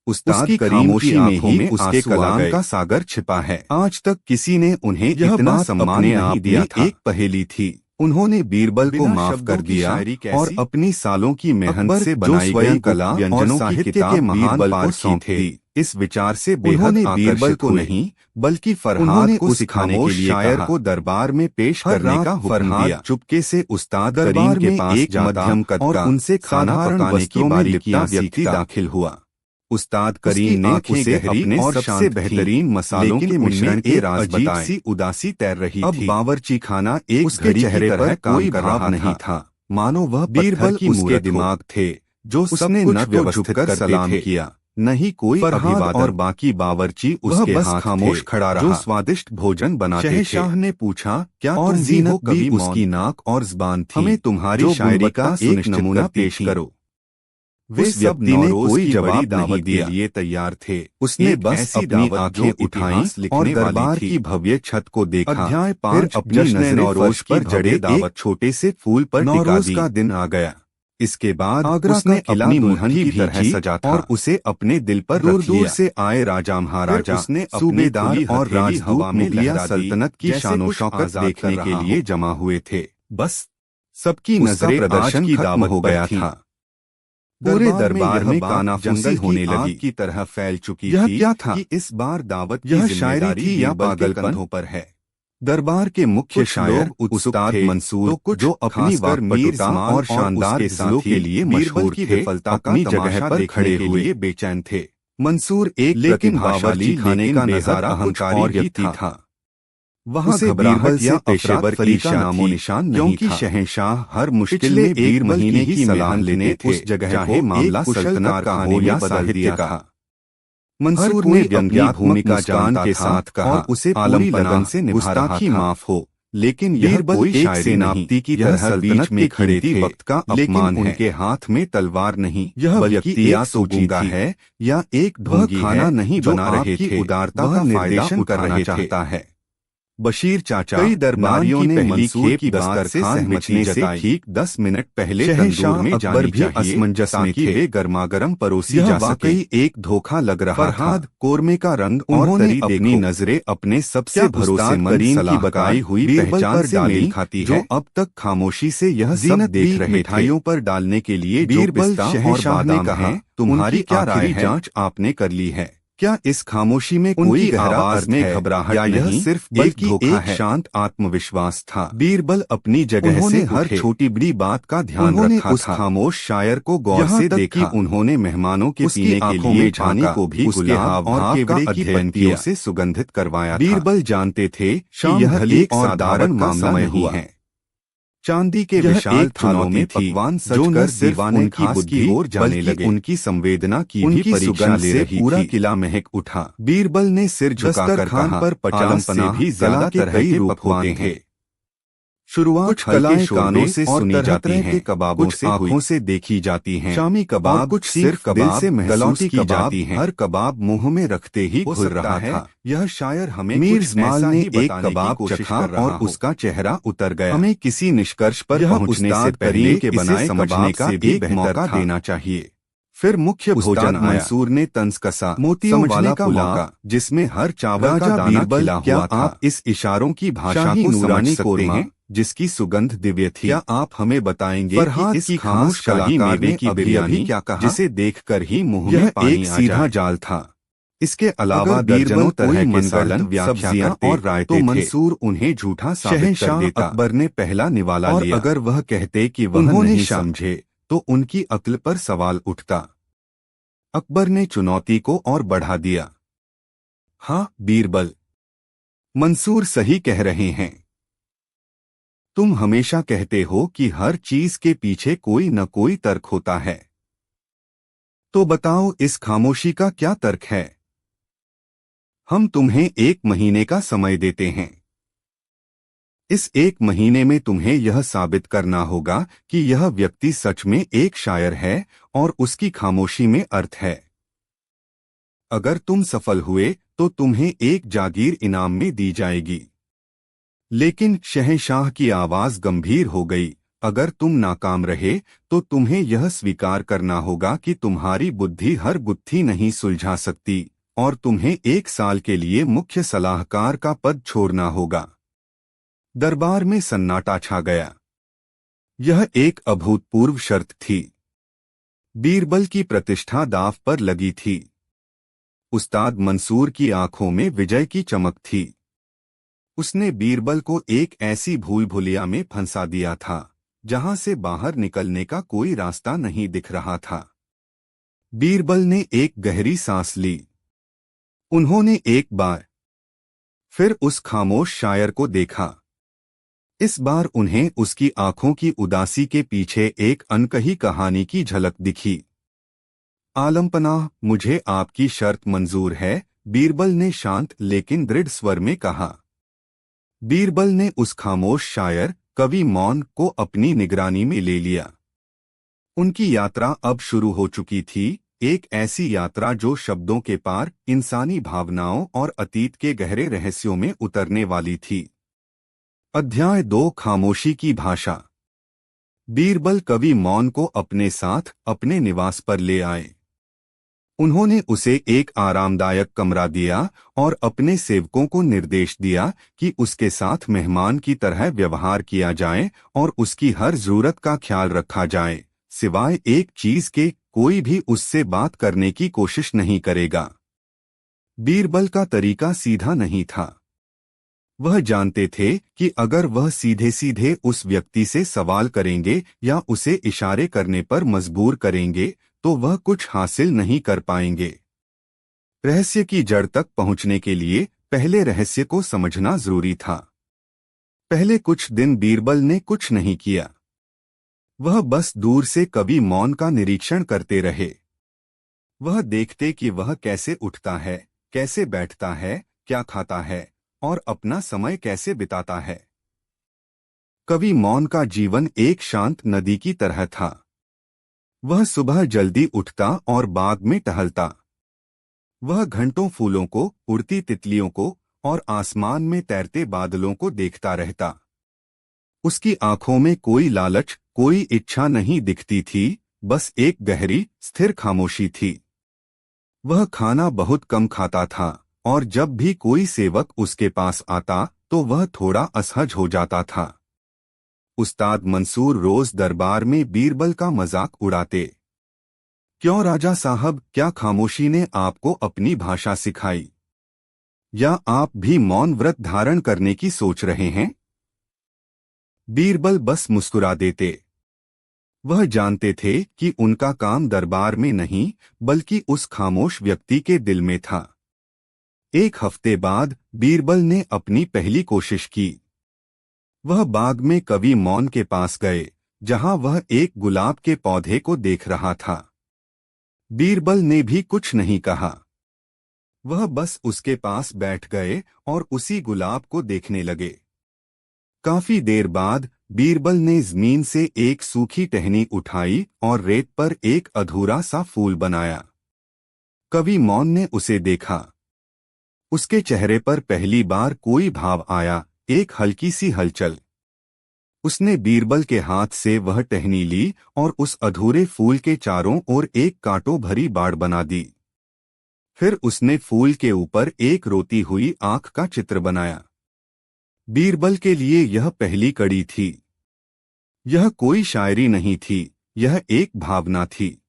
उस्ताद की खामोशी में ही उसके कलाम का सागर छिपा है। आज तक किसी ने उन्हें इतना सम्मान नहीं दिया था। एक पहेली थी, उन्होंने बीरबल को माफ कर दिया और अपनी सालों की मेहनत से बनाई गई कला और साहित्य के महान बल को सौंप दी। इस विचार से उन्होंने बीरबल को नहीं बल्कि फरहाद को सिखाने के लिए शायर को दरबार में पेश करने का हुक्म दिया। चुपके से उस्ताद करीम के पास एक मध्यम कद का और खाना पकाने की बारीकियां व्यक्ति दाखिल हुआ। उस्ताद करीम ने उसे अपने और सबसे बेहतरीन मसालों के मिश्रण के राज बताए। सी उदासी तैर रही थी। अब बावर्ची खाना एक उसके चेहरे पर कोई भाव नहीं था, मानो वह बीरबल उसके दिमाग थे जो उसने न तो झुककर सलाम किया, न ही कोई अभिवादन। और बाकी बावर्ची उसके हाथ खामोश खड़ा रहा जो स्वादिष्ट भोजन बनाते थे। शहंशाह ने पूछा, क्या और जीनत भी उसकी नाक और ज़बान थी? हमें तुम्हारी शायरी का एक नमूना पेश करो। वे सब ने कोई जवाब नहीं दिया, लिए तैयार थे। उसने बस अपनी आंखें उठाईं और दरबार की भव्य छत को देखा। अध्याय 5 अपनी नज़रें नौरोज पर जड़े एक छोटे से फूल पर टिका दी। का दिन आ गया। इसके बाद आगरा उसने अपनी दुल्हन की तरह सजा था और उसे अपने दिल पर दूर दूर से आए राजा महाराजा, उसने सूबेदार और राजदूत मुगलिया सल्तनत की शानो शौकत देखने के लिए जमा हुए थे। बस सबकी नजरें प्रदर्शन की दावत हो गया था। पूरे दरबार में कानाफूसी होने लगी की तरह फैल चुकी थी। यह क्या था कि इस बार दावत यह शायरी थी या पागलपन पर है? दरबार के मुख्य शायर उस्ताद मंसूर जो अपनी वाक्पटुता और शानदार गज़लों के लिए मशहूर थे, अपनी जगह पर खड़े हुए बेचैन थे। मंसूर एक लेकिन बावर्ची खाने का नजारा अहंकारी व्यक्ति था। वहाँ घबराहट या पेशेवर की नामो निशान नहीं था। शहंशाह हर मुश्किल में 1 महीने की सलाह लेने उस जगह चाहे मामला सल्तनत का हो या साहित्य का। मंसूर ने व्यंग्यात्मक भूमिका जान के साथ कहा और उसे पूरी लगन से निभा रहा था। माफ हो, लेकिन यह कोई एक सेनापति की तरह बीच में खड़े थे। वक्त का अपमान है। उनके हाथ में तलवार नहीं, यह व्यक्ति या तो गूंगा है या एक ढोंगी खाना नहीं बना रहे थे। उदारता का निर्देशन कर रहा चाहता है। बशीर चाचा कई दरबारियों ने मंसूर की बात से सहमति जताई। ठीक 10 मिनट पहले तंदूर में जानी भी असमंजस में थे। वे गर्मागरम परोसी जा सके। वाकई एक धोखा लग रहा था। कोरमे का रंग और तरी अपनी नजरें अपने सबसे भरोसेमंद की बताई हुई पहचान से मेल खाती है, जो अब तक खामोशी से यह सब देख रहे मिठाइयों पर डालने के लिए बीरबल शहंशाह ने कहा, तुम्हारी क्या राय है? जांच आपने कर ली है, क्या इस खामोशी में कोई गहरा अर्थ है, घबराहट या यह सिर्फ बल्कि एक शांत आत्मविश्वास था? बीरबल अपनी जगह से हर छोटी बड़ी बात का ध्यान रखा उस खामोश शायर को गौर से देखा। उन्होंने मेहमानों के पीने के लिए पानी को भी गुलाब और केवड़े की पत्तियों से सुगंधित करवाया। बीरबल जानते थे कि यह एक साधारण मामला नहीं है। चांदी के विशाल थालों में पकवान सजकर दीवाने की बुद्धि ओर जाने लगे, उनकी संवेदना की भी परीक्षा ले रही थी। पूरा किला महक उठा। बीरबल ने सिर झुकाकर कहा, पर 50 से भी ज्यादा तरह के रूप होते हैं। शुरुआत कलाएं कानों से सुनी जाती हैं, कबाबों से आँखों से देखी जाती हैं। शामी कबाब कुछ सिर्फ कबाब से महसूस की जाती हैं। हर कबाब मुंह में रखते ही घुल रहा था। यह शायर हमें मीर इस्माइल ने एक कबाब चखा और उसका चेहरा उतर गया। हमें किसी निष्कर्ष पर पहुंचने से पहले के बनाए समझने का एक मौका देना चाहिए। फिर मुख्य भोजन मंसूर ने तंज कसा, मोतियों वाला पुलाव जिसमें हर चावल का दाना खिला हुआ था। आप इस इशारों की भाषा को समझ सकते हैं जिसकी सुगंध दिव्य थी। क्या आप हमें बताएंगे कि इस खामोश कलाकार ने बिरयानी क्या कहा, जिसे देखकर ही मुंह में पानी आ सीधा जाल था। इसके अलावा दर्जनों तरह के सालन, सब्जियां और रायते तो मंसूर उन्हें झूठा साबित कर देता। अकबर ने पहला निवाला लिया। अगर वह कहते कि वह नहीं समझे तो उनकी अक्ल पर सवाल उठता। अकबर ने चुनौती को और बढ़ा दिया। हाँ बीरबल, मंसूर सही कह रहे हैं। तुम हमेशा कहते हो कि हर चीज के पीछे कोई न कोई तर्क होता है। तो बताओ इस खामोशी का क्या तर्क है? हम तुम्हें 1 महीने का समय देते हैं। इस 1 महीने में तुम्हें यह साबित करना होगा कि यह व्यक्ति सच में एक शायर है और उसकी खामोशी में अर्थ है। अगर तुम सफल हुए तो तुम्हें एक जागीर इनाम में दी जाएगी। लेकिन शहंशाह की आवाज गंभीर हो गई, अगर तुम नाकाम रहे तो तुम्हें यह स्वीकार करना होगा कि तुम्हारी बुद्धि हर गुत्थी नहीं सुलझा सकती और तुम्हें 1 साल के लिए मुख्य सलाहकार का पद छोड़ना होगा। दरबार में सन्नाटा छा गया। यह एक अभूतपूर्व शर्त थी। बीरबल की प्रतिष्ठा दांव पर लगी थी। उस्ताद मंसूर की आंखों में विजय की चमक थी। उसने बीरबल को एक ऐसी भूल भुलिया में फंसा दिया था जहां से बाहर निकलने का कोई रास्ता नहीं दिख रहा था। बीरबल ने एक गहरी सांस ली। उन्होंने एक बार फिर उस खामोश शायर को देखा। इस बार उन्हें उसकी आंखों की उदासी के पीछे एक अनकही कहानी की झलक दिखी। आलमपनाह, मुझे आपकी शर्त मंजूर है, बीरबल ने शांत लेकिन दृढ़ स्वर में कहा। बीरबल ने उस खामोश शायर, कवि मौन को अपनी निगरानी में ले लिया। उनकी यात्रा अब शुरू हो चुकी थी, एक ऐसी यात्रा जो शब्दों के पार, इंसानी भावनाओं और अतीत के गहरे रहस्यों में उतरने वाली थी। अध्याय 2, खामोशी की भाषा। बीरबल कवि मौन को अपने साथ अपने निवास पर ले आए। उन्होंने उसे एक आरामदायक कमरा दिया और अपने सेवकों को निर्देश दिया कि उसके साथ मेहमान की तरह व्यवहार किया जाए और उसकी हर जरूरत का ख्याल रखा जाए। सिवाय एक चीज के, कोई भी उससे बात करने की कोशिश नहीं करेगा। बीरबल का तरीका सीधा नहीं था। वह जानते थे कि अगर वह सीधे सीधे उस व्यक्ति से सवाल करेंगे या उसे इशारे करने पर मजबूर करेंगे तो वह कुछ हासिल नहीं कर पाएंगे। रहस्य की जड़ तक पहुंचने के लिए पहले रहस्य को समझना जरूरी था। पहले कुछ दिन बीरबल ने कुछ नहीं किया। वह बस दूर से कवि मौन का निरीक्षण करते रहे। वह देखते कि वह कैसे उठता है, कैसे बैठता है, क्या खाता है और अपना समय कैसे बिताता है। कवि मौन का जीवन एक शांत नदी की तरह था। वह सुबह जल्दी उठता और बाग में टहलता। वह घंटों फूलों को, उड़ती तितलियों को और आसमान में तैरते बादलों को देखता रहता। उसकी आंखों में कोई लालच, कोई इच्छा नहीं दिखती थी, बस एक गहरी, स्थिर खामोशी थी। वह खाना बहुत कम खाता था और जब भी कोई सेवक उसके पास आता तो वह थोड़ा असहज हो जाता था। उस्ताद मंसूर रोज दरबार में बीरबल का मजाक उड़ाते। क्यों राजा साहब, क्या खामोशी ने आपको अपनी भाषा सिखाई, या आप भी मौन व्रत धारण करने की सोच रहे हैं? बीरबल बस मुस्कुरा देते। वह जानते थे कि उनका काम दरबार में नहीं बल्कि उस खामोश व्यक्ति के दिल में था। एक हफ्ते बाद बीरबल ने अपनी पहली कोशिश की। वह बाग में कवि मौन के पास गए, जहां वह एक गुलाब के पौधे को देख रहा था। बीरबल ने भी कुछ नहीं कहा। वह बस उसके पास बैठ गए और उसी गुलाब को देखने लगे। काफी देर बाद बीरबल ने जमीन से एक सूखी टहनी उठाई और रेत पर एक अधूरा सा फूल बनाया। कवि मौन ने उसे देखा। उसके चेहरे पर पहली बार कोई भाव आया, एक हल्की सी हलचल। उसने बीरबल के हाथ से वह टहनी ली और उस अधूरे फूल के चारों ओर एक कांटों भरी बाड़ बना दी। फिर उसने फूल के ऊपर एक रोती हुई आंख का चित्र बनाया। बीरबल के लिए यह पहली कड़ी थी। यह कोई शायरी नहीं थी, यह एक भावना थी।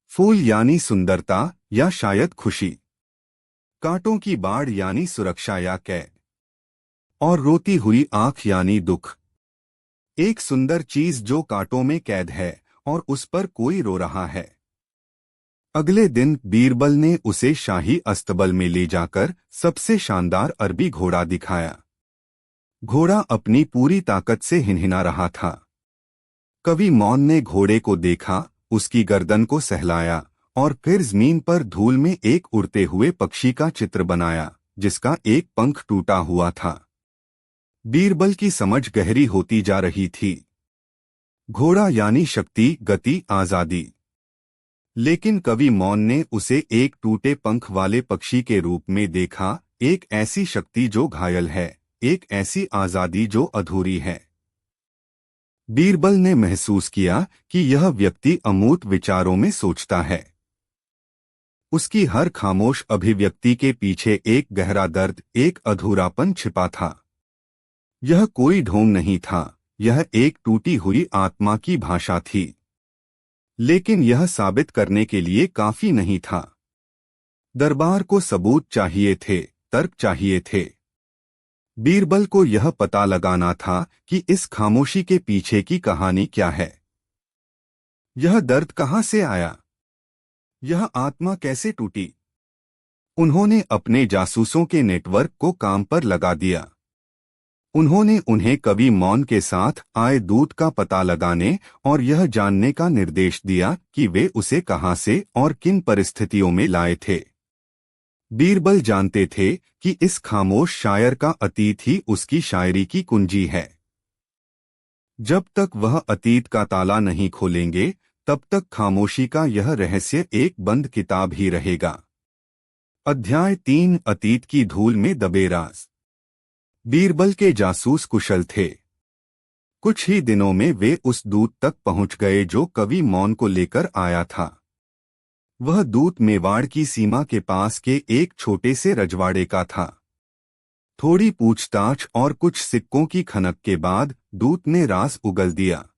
फूल यानी सुंदरता या शायद खुशी, कांटों की बाड़ यानी सुरक्षा या कैद, और रोती हुई आंख यानी दुख। एक सुंदर चीज जो कांटों में कैद है और उस पर कोई रो रहा है। अगले दिन बीरबल ने उसे शाही अस्तबल में ले जाकर सबसे शानदार अरबी घोड़ा दिखाया। घोड़ा अपनी पूरी ताकत से हिनहिना रहा था। कवि मौन ने घोड़े को देखा, उसकी गर्दन को सहलाया और फिर जमीन पर धूल में एक उड़ते हुए पक्षी का चित्र बनाया, जिसका एक पंख टूटा हुआ था। बीरबल की समझ गहरी होती जा रही थी। घोड़ा यानी शक्ति, गति, आजादी। लेकिन कवि मौन ने उसे एक टूटे पंख वाले पक्षी के रूप में देखा, एक ऐसी शक्ति जो घायल है, एक ऐसी आजादी जो अधूरी है। बीरबल ने महसूस किया कि यह व्यक्ति अमूर्त विचारों में सोचता है। उसकी हर खामोश अभिव्यक्ति के पीछे एक गहरा दर्द, एक अधूरापन छिपा था। यह कोई ढोंग नहीं था, यह एक टूटी हुई आत्मा की भाषा थी। लेकिन यह साबित करने के लिए काफी नहीं था। दरबार को सबूत चाहिए थे, तर्क चाहिए थे। बीरबल को यह पता लगाना था कि इस खामोशी के पीछे की कहानी क्या है। यह दर्द कहां से आया? यह आत्मा कैसे टूटी? उन्होंने अपने जासूसों के नेटवर्क को काम पर लगा दिया। उन्होंने उन्हें कवि मौन के साथ आए दूत का पता लगाने और यह जानने का निर्देश दिया कि वे उसे कहां से और किन परिस्थितियों में लाए थे। बीरबल जानते थे कि इस खामोश शायर का अतीत ही उसकी शायरी की कुंजी है। जब तक वह अतीत का ताला नहीं खोलेंगे, तब तक खामोशी का यह रहस्य एक बंद किताब ही रहेगा। अध्याय 3, अतीत की धूल में दबे राज। बीरबल के जासूस कुशल थे। कुछ ही दिनों में वे उस दूत तक पहुंच गए जो कवि मौन को लेकर आया था। वह दूत मेवाड़ की सीमा के पास के एक छोटे से रजवाड़े का था। थोड़ी पूछताछ और कुछ सिक्कों की खनक के बाद दूत ने राज उगल दिया।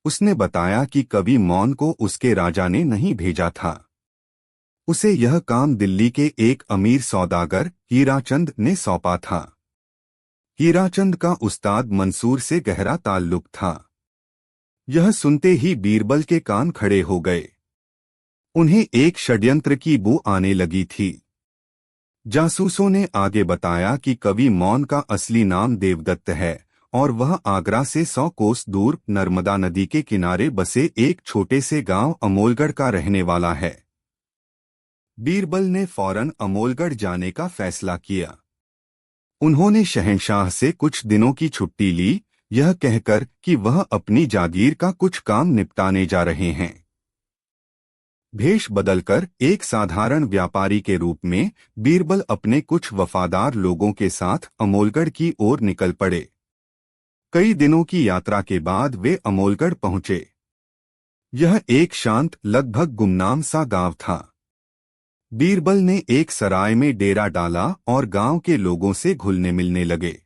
उसने बताया कि कवि मौन को उसके राजा ने नहीं भेजा था। उसे यह काम दिल्ली के एक अमीर सौदागर हीराचंद ने सौंपा था। हीराचंद का उस्ताद मंसूर से गहरा ताल्लुक था। यह सुनते ही बीरबल के कान खड़े हो गए। उन्हें एक षड्यंत्र की बू आने लगी थी। जासूसों ने आगे बताया कि कवि मौन का असली नाम देवदत्त है और वह आगरा से 100 कोस दूर नर्मदा नदी के किनारे बसे एक छोटे से गांव अमोलगढ़ का रहने वाला है। बीरबल ने फौरन अमोलगढ़ जाने का फैसला किया। उन्होंने शहंशाह से कुछ दिनों की छुट्टी ली, यह कहकर कि वह अपनी जागीर का कुछ काम निपटाने जा रहे हैं। भेष बदलकर एक साधारण व्यापारी के रूप में बीरबल अपने कुछ वफादार लोगों के साथ अमोलगढ़ की ओर निकल पड़े। कई दिनों की यात्रा के बाद वे अमोलगढ़ पहुंचे। यह एक शांत, लगभग गुमनाम सा गांव था। बीरबल ने एक सराय में डेरा डाला और गांव के लोगों से घुलने मिलने लगे।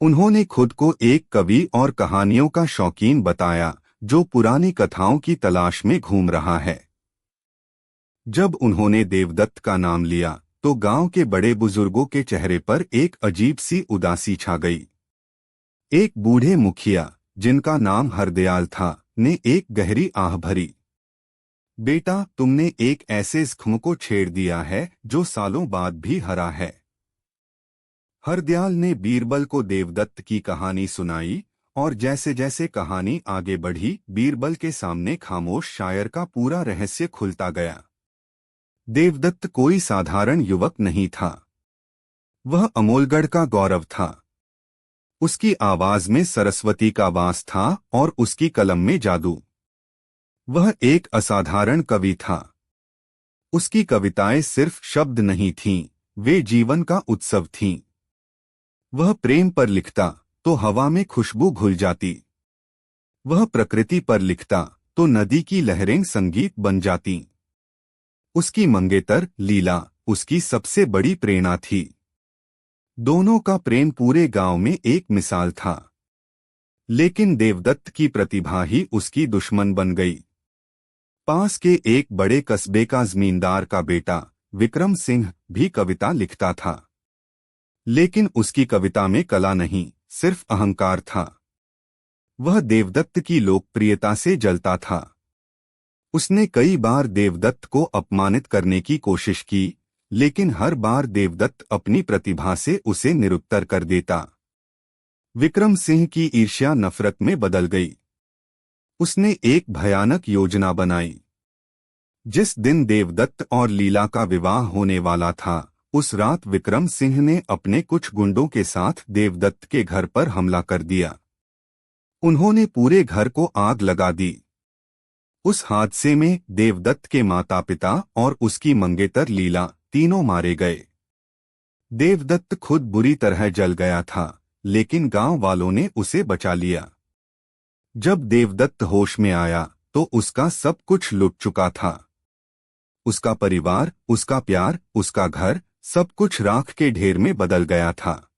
उन्होंने खुद को एक कवि और कहानियों का शौकीन बताया, जो पुरानी कथाओं की तलाश में घूम रहा है। जब उन्होंने देवदत्त का नाम लिया तो गांव के बड़े बुजुर्गों के चेहरे पर एक अजीब सी उदासी छा गई। एक बूढ़े मुखिया, जिनका नाम हरदयाल था, ने एक गहरी आह भरी। बेटा, तुमने एक ऐसे जख्म को छेड़ दिया है जो सालों बाद भी हरा है। हरदयाल ने बीरबल को देवदत्त की कहानी सुनाई, और जैसे जैसे कहानी आगे बढ़ी, बीरबल के सामने खामोश शायर का पूरा रहस्य खुलता गया। देवदत्त कोई साधारण युवक नहीं था। वह अमोलगढ़ का गौरव था। उसकी आवाज में सरस्वती का वास था और उसकी कलम में जादू। वह एक असाधारण कवि था। उसकी कविताएं सिर्फ शब्द नहीं थीं, वे जीवन का उत्सव थीं। वह प्रेम पर लिखता तो हवा में खुशबू घुल जाती। वह प्रकृति पर लिखता तो नदी की लहरें संगीत बन जातीं। उसकी मंगेतर लीला उसकी सबसे बड़ी प्रेरणा थी। दोनों का प्रेम पूरे गांव में एक मिसाल था। लेकिन देवदत्त की प्रतिभा ही उसकी दुश्मन बन गई। पास के एक बड़े कस्बे का जमींदार का बेटा विक्रम सिंह भी कविता लिखता था। लेकिन उसकी कविता में कला नहीं, सिर्फ अहंकार था। वह देवदत्त की लोकप्रियता से जलता था। उसने कई बार देवदत्त को अपमानित करने की कोशिश की, लेकिन हर बार देवदत्त अपनी प्रतिभा से उसे निरुत्तर कर देता। विक्रम सिंह की ईर्ष्या नफरत में बदल गई। उसने एक भयानक योजना बनाई। जिस दिन देवदत्त और लीला का विवाह होने वाला था, उस रात विक्रम सिंह ने अपने कुछ गुंडों के साथ देवदत्त के घर पर हमला कर दिया। उन्होंने पूरे घर को आग लगा दी। उस हादसे में देवदत्त के माता पिता और उसकी मंगेतर लीला तीनों मारे गए। देवदत्त खुद बुरी तरह जल गया था, लेकिन गांव वालों ने उसे बचा लिया। जब देवदत्त होश में आया तो उसका सब कुछ लुट चुका था। उसका परिवार, उसका प्यार, उसका घर, सब कुछ राख के ढेर में बदल गया था।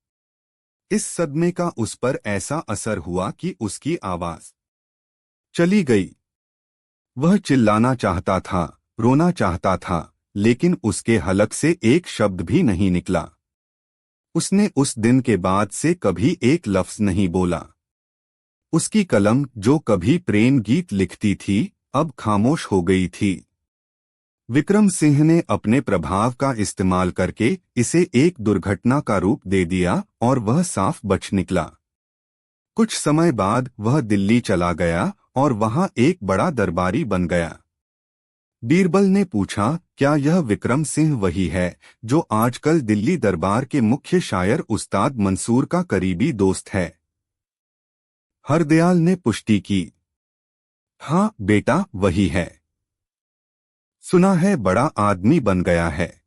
इस सदमे का उस पर ऐसा असर हुआ कि उसकी आवाज चली गई। वह चिल्लाना चाहता था, रोना चाहता था, लेकिन उसके हलक से एक शब्द भी नहीं निकला। उसने उस दिन के बाद से कभी एक लफ्ज नहीं बोला। उसकी कलम, जो कभी प्रेम गीत लिखती थी, अब खामोश हो गई थी। विक्रम सिंह ने अपने प्रभाव का इस्तेमाल करके इसे एक दुर्घटना का रूप दे दिया और वह साफ बच निकला। कुछ समय बाद वह दिल्ली चला गया और वहां एक बड़ा दरबारी बन गया। बीरबल ने पूछा, क्या यह विक्रम सिंह वही है जो आजकल दिल्ली दरबार के मुख्य शायर उस्ताद मंसूर का करीबी दोस्त है? हरदयाल ने पुष्टि की। हाँ बेटा, वही है। सुना है बड़ा आदमी बन गया है।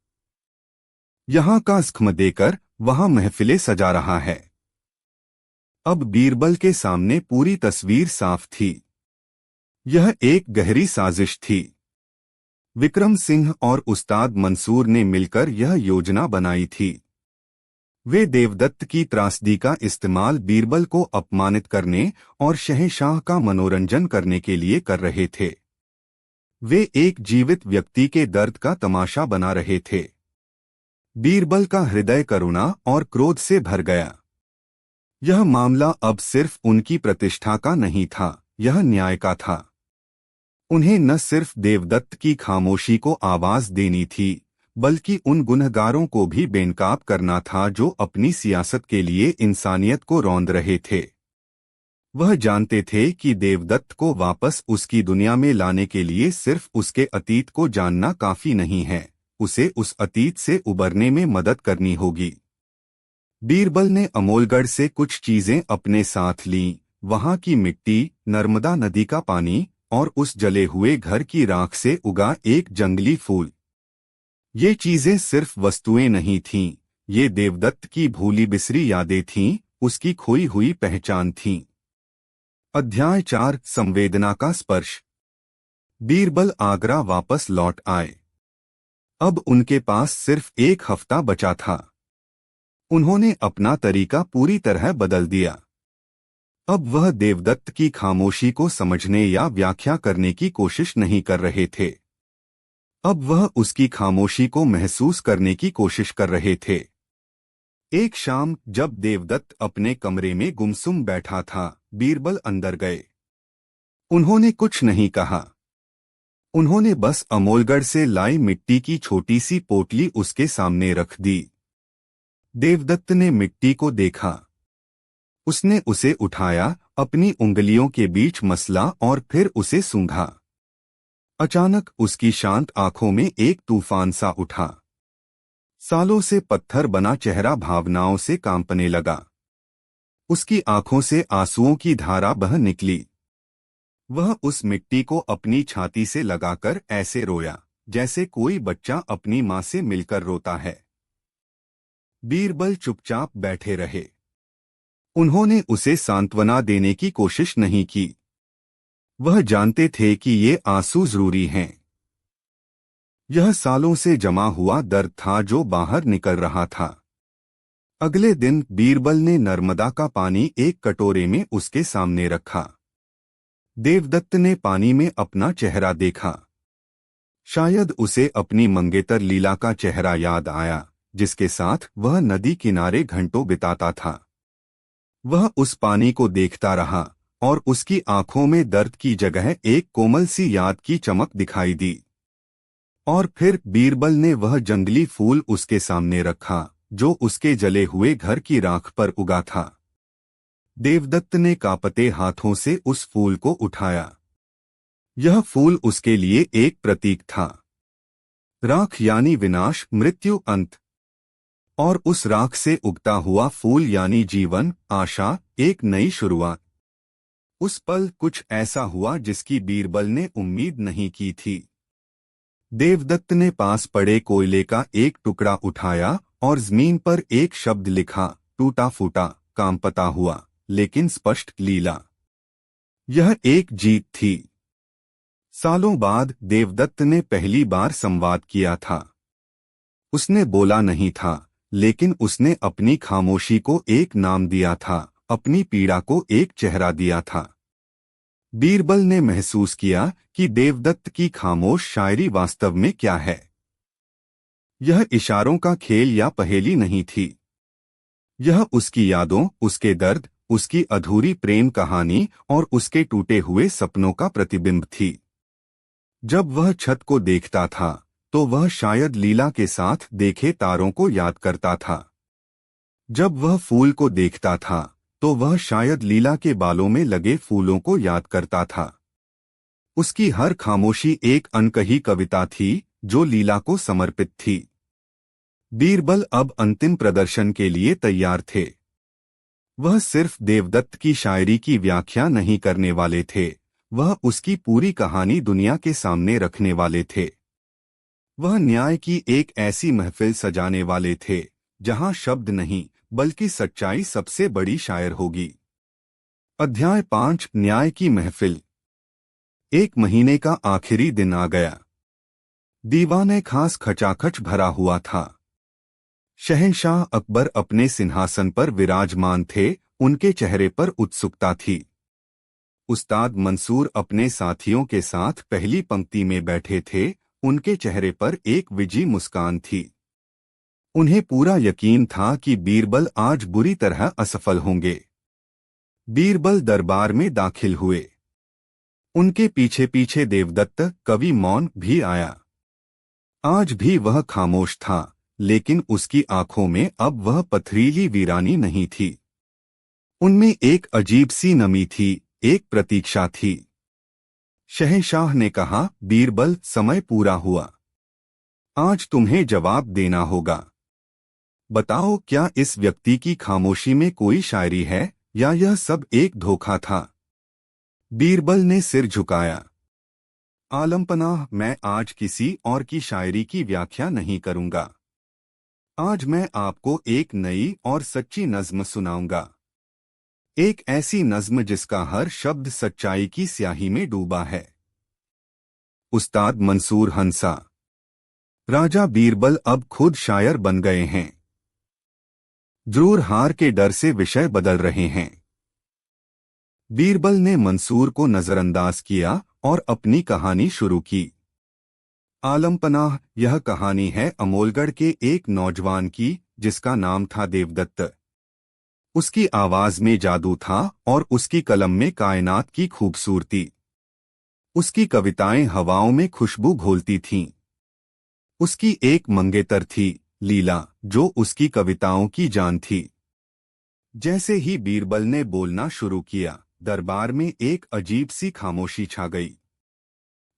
यहाँ का ज़ख्म देकर वहां महफिलें सजा रहा है। अब बीरबल के सामने पूरी तस्वीर साफ थी। यह एक गहरी साजिश थी। विक्रम सिंह और उस्ताद मंसूर ने मिलकर यह योजना बनाई थी। वे देवदत्त की त्रासदी का इस्तेमाल बीरबल को अपमानित करने और शहंशाह का मनोरंजन करने के लिए कर रहे थे। वे एक जीवित व्यक्ति के दर्द का तमाशा बना रहे थे। बीरबल का हृदय करुणा और क्रोध से भर गया। यह मामला अब सिर्फ उनकी प्रतिष्ठा का नहीं था, यह न्याय का था। उन्हें न सिर्फ देवदत्त की खामोशी को आवाज देनी थी, बल्कि उन गुनहगारों को भी बेनकाब करना था जो अपनी सियासत के लिए इंसानियत को रौंद रहे थे। वह जानते थे कि देवदत्त को वापस उसकी दुनिया में लाने के लिए सिर्फ उसके अतीत को जानना काफी नहीं है, उसे उस अतीत से उबरने में मदद करनी होगी। बीरबल ने अमोलगढ़ से कुछ चीजें अपने साथ लीं, वहां की मिट्टी, नर्मदा नदी का पानी और उस जले हुए घर की राख से उगा एक जंगली फूल। ये चीजें सिर्फ वस्तुएं नहीं थीं, ये देवदत्त की भूली बिसरी यादें थीं, उसकी खोई हुई पहचान थीं। अध्याय 4, संवेदना का स्पर्श। बीरबल आगरा वापस लौट आए। अब उनके पास सिर्फ एक हफ्ता बचा था। उन्होंने अपना तरीका पूरी तरह बदल दिया। अब वह देवदत्त की खामोशी को समझने या व्याख्या करने की कोशिश नहीं कर रहे थे। अब वह उसकी खामोशी को महसूस करने की कोशिश कर रहे थे। एक शाम जब देवदत्त अपने कमरे में गुमसुम बैठा था, बीरबल अंदर गए। उन्होंने कुछ नहीं कहा। उन्होंने बस अमोलगढ़ से लाई मिट्टी की छोटी सी पोटली उसके सामने रख दी। देवदत्त ने मिट्टी को देखा। उसने उसे उठाया, अपनी उंगलियों के बीच मसला और फिर उसे सूंघा। अचानक उसकी शांत आंखों में एक तूफान सा उठा। सालों से पत्थर बना चेहरा भावनाओं से कांपने लगा। उसकी आंखों से आंसुओं की धारा बह निकली। वह उस मिट्टी को अपनी छाती से लगाकर ऐसे रोया जैसे कोई बच्चा अपनी मां से मिलकर रोता है। बीरबल चुपचाप बैठे रहे। उन्होंने उसे सांत्वना देने की कोशिश नहीं की। वह जानते थे कि ये आंसू जरूरी हैं। यह सालों से जमा हुआ दर्द था जो बाहर निकल रहा था। अगले दिन बीरबल ने नर्मदा का पानी एक कटोरे में उसके सामने रखा। देवदत्त ने पानी में अपना चेहरा देखा। शायद उसे अपनी मंगेतर लीला का चेहरा याद आया, जिसके साथ वह नदी किनारे घंटों बिताता था। वह उस पानी को देखता रहा और उसकी आंखों में दर्द की जगह एक कोमल सी याद की चमक दिखाई दी। और फिर बीरबल ने वह जंगली फूल उसके सामने रखा जो उसके जले हुए घर की राख पर उगा था। देवदत्त ने कांपते हाथों से उस फूल को उठाया। यह फूल उसके लिए एक प्रतीक था। राख यानी विनाश, मृत्यु, अंत। और उस राख से उगता हुआ फूल यानी जीवन, आशा, एक नई शुरुआत। उस पल कुछ ऐसा हुआ जिसकी बीरबल ने उम्मीद नहीं की थी। देवदत्त ने पास पड़े कोयले का एक टुकड़ा उठाया और जमीन पर एक शब्द लिखा, टूटा फूटा, कांपता हुआ, लेकिन स्पष्ट, लीला। यह एक जीत थी। सालों बाद देवदत्त ने पहली बार संवाद किया था। उसने बोला नहीं था, लेकिन उसने अपनी खामोशी को एक नाम दिया था, अपनी पीड़ा को एक चेहरा दिया था। बीरबल ने महसूस किया कि देवदत्त की खामोश शायरी वास्तव में क्या है। यह इशारों का खेल या पहेली नहीं थी। यह उसकी यादों, उसके दर्द, उसकी अधूरी प्रेम कहानी और उसके टूटे हुए सपनों का प्रतिबिंब थी। जब वह छत को देखता था तो वह शायद लीला के साथ देखे तारों को याद करता था। जब वह फूल को देखता था तो वह शायद लीला के बालों में लगे फूलों को याद करता था। उसकी हर खामोशी एक अनकही कविता थी जो लीला को समर्पित थी। बीरबल अब अंतिम प्रदर्शन के लिए तैयार थे। वह सिर्फ देवदत्त की शायरी की व्याख्या नहीं करने वाले थे, वह उसकी पूरी कहानी दुनिया के सामने रखने वाले थे। वह न्याय की एक ऐसी महफिल सजाने वाले थे जहां शब्द नहीं बल्कि सच्चाई सबसे बड़ी शायर होगी। अध्याय 5, न्याय की महफिल। एक महीने का आखिरी दिन आ गया। दीवाने खास खचाखच भरा हुआ था। शहंशाह अकबर अपने सिंहासन पर विराजमान थे, उनके चेहरे पर उत्सुकता थी। उस्ताद मंसूर अपने साथियों के साथ पहली पंक्ति में बैठे थे, उनके चेहरे पर एक विजयी मुस्कान थी। उन्हें पूरा यकीन था कि बीरबल आज बुरी तरह असफल होंगे। बीरबल दरबार में दाखिल हुए। उनके पीछे पीछे देवदत्त, कवि मौन, भी आया। आज भी वह खामोश था, लेकिन उसकी आंखों में अब वह पथरीली वीरानी नहीं थी। उनमें एक अजीब सी नमी थी, एक प्रतीक्षा थी। शहंशाह ने कहा, बीरबल, समय पूरा हुआ। आज तुम्हें जवाब देना होगा। बताओ, क्या इस व्यक्ति की खामोशी में कोई शायरी है या यह सब एक धोखा था? बीरबल ने सिर झुकाया। आलमपनाह, मैं आज किसी और की शायरी की व्याख्या नहीं करूंगा। आज मैं आपको एक नई और सच्ची नज्म सुनाऊंगा। एक ऐसी नज्म जिसका हर शब्द सच्चाई की स्याही में डूबा है। उस्ताद मंसूर हंसा। राजा बीरबल अब खुद शायर बन गए हैं। जरूर हार के डर से विषय बदल रहे हैं। बीरबल ने मंसूर को नजरअंदाज किया और अपनी कहानी शुरू की। आलमपनाह, यह कहानी है अमोलगढ़ के एक नौजवान की जिसका नाम था देवदत्त। उसकी आवाज में जादू था और उसकी कलम में कायनात की खूबसूरती। उसकी कविताएं हवाओं में खुशबू घोलती थीं। उसकी एक मंगेतर थी, लीला, जो उसकी कविताओं की जान थी। जैसे ही बीरबल ने बोलना शुरू किया, दरबार में एक अजीब सी खामोशी छा गई।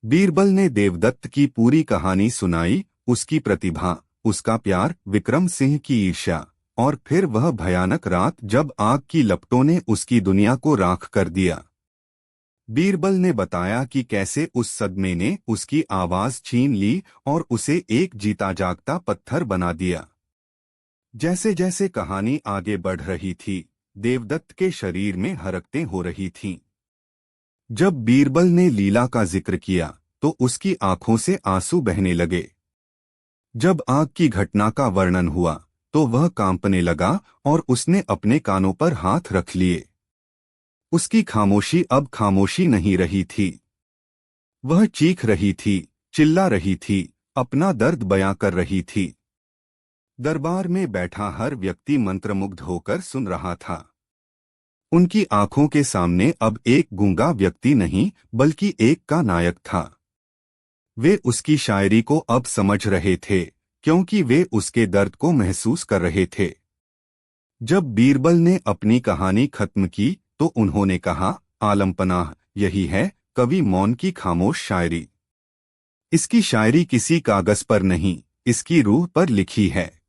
बीरबल ने देवदत्त की पूरी कहानी सुनाई, उसकी प्रतिभा, उसका प्यार, विक्रम सिंह की ईर्ष्या, और फिर वह भयानक रात जब आग की लपटों ने उसकी दुनिया को राख कर दिया। बीरबल ने बताया कि कैसे उस सदमे ने उसकी आवाज छीन ली और उसे एक जीता जागता पत्थर बना दिया। जैसे जैसे कहानी आगे बढ़ रही थी, देवदत्त के शरीर में हरकतें हो रही थीं। जब बीरबल ने लीला का जिक्र किया, तो उसकी आंखों से आंसू बहने लगे। जब आग की घटना का वर्णन हुआ, तो वह कांपने लगा और उसने अपने कानों पर हाथ रख लिए। उसकी खामोशी अब खामोशी नहीं रही थी। वह चीख रही थी, चिल्ला रही थी, अपना दर्द बयां कर रही थी। दरबार में बैठा हर व्यक्ति मंत्रमुग्ध होकर सुन रहा था। उनकी आंखों के सामने अब एक गूंगा व्यक्ति नहीं, बल्कि एक का नायक था। वे उसकी शायरी को अब समझ रहे थे, क्योंकि वे उसके दर्द को महसूस कर रहे थे। जब बीरबल ने अपनी कहानी खत्म की, तो उन्होंने कहा, आलमपनाह, यही है कवि मौन की खामोश शायरी। इसकी शायरी किसी कागज पर नहीं, इसकी रूह पर लिखी है।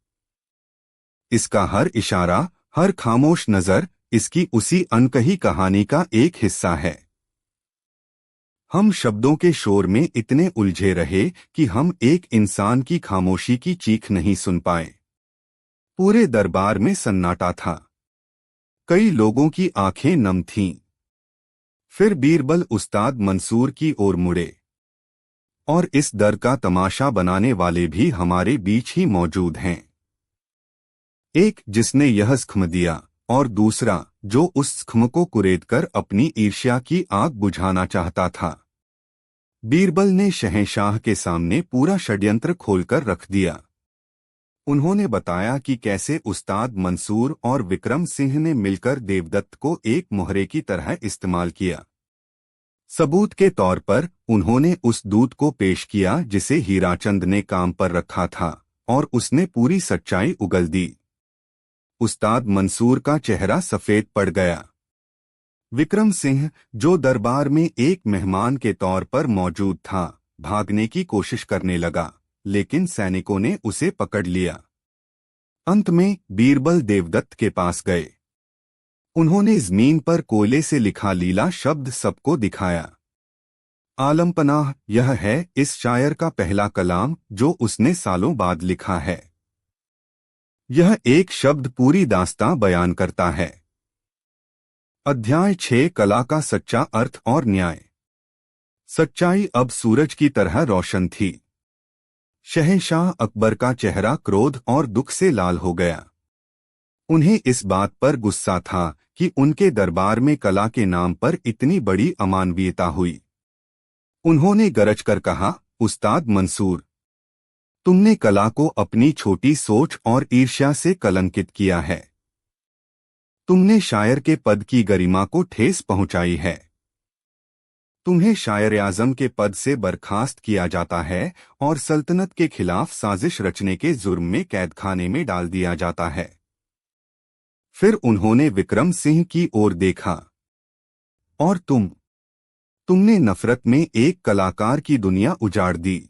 इसका हर इशारा, हर खामोश नजर, इसकी उसी अनकही कहानी का एक हिस्सा है। हम शब्दों के शोर में इतने उलझे रहे कि हम एक इंसान की खामोशी की चीख नहीं सुन पाए। पूरे दरबार में सन्नाटा था। कई लोगों की आंखें नम थीं। फिर बीरबल उस्ताद मंसूर की ओर मुड़े। और इस डर का तमाशा बनाने वाले भी हमारे बीच ही मौजूद हैं। एक जिसने यह ज़ख्म दिया, और दूसरा जो उस ज़ख्म को कुरेदकर अपनी ईर्ष्या की आग बुझाना चाहता था। बीरबल ने शहंशाह के सामने पूरा षड्यंत्र खोलकर रख दिया। उन्होंने बताया कि कैसे उस्ताद मंसूर और विक्रम सिंह ने मिलकर देवदत्त को एक मोहरे की तरह इस्तेमाल किया। सबूत के तौर पर उन्होंने उस दूत को पेश किया जिसे हीराचंद ने काम पर रखा था, और उसने पूरी सच्चाई उगल दी। उस्ताद मंसूर का चेहरा सफेद पड़ गया। विक्रम सिंह, जो दरबार में एक मेहमान के तौर पर मौजूद था, भागने की कोशिश करने लगा, लेकिन सैनिकों ने उसे पकड़ लिया। अंत में बीरबल देवदत्त के पास गए। उन्होंने जमीन पर कोयले से लिखा लीला शब्द सबको दिखाया। आलमपनाह, यह है इस शायर का पहला कलाम जो उसने सालों बाद लिखा है। यह एक शब्द पूरी दास्तां बयान करता है। अध्याय 6, कला का सच्चा अर्थ और न्याय। सच्चाई अब सूरज की तरह रोशन थी। शहंशाह अकबर का चेहरा क्रोध और दुख से लाल हो गया। उन्हें इस बात पर गुस्सा था कि उनके दरबार में कला के नाम पर इतनी बड़ी अमानवीयता हुई। उन्होंने गरज कर कहा, उस्ताद मंसूर, तुमने कला को अपनी छोटी सोच और ईर्ष्या से कलंकित किया है। तुमने शायर के पद की गरिमा को ठेस पहुंचाई है। तुम्हें शायर-ए-आज़म के पद से बर्खास्त किया जाता है और सल्तनत के खिलाफ साजिश रचने के जुर्म में कैदखाने में डाल दिया जाता है। फिर उन्होंने विक्रम सिंह की ओर देखा। और तुमने नफरत में एक कलाकार की दुनिया उजाड़ दी।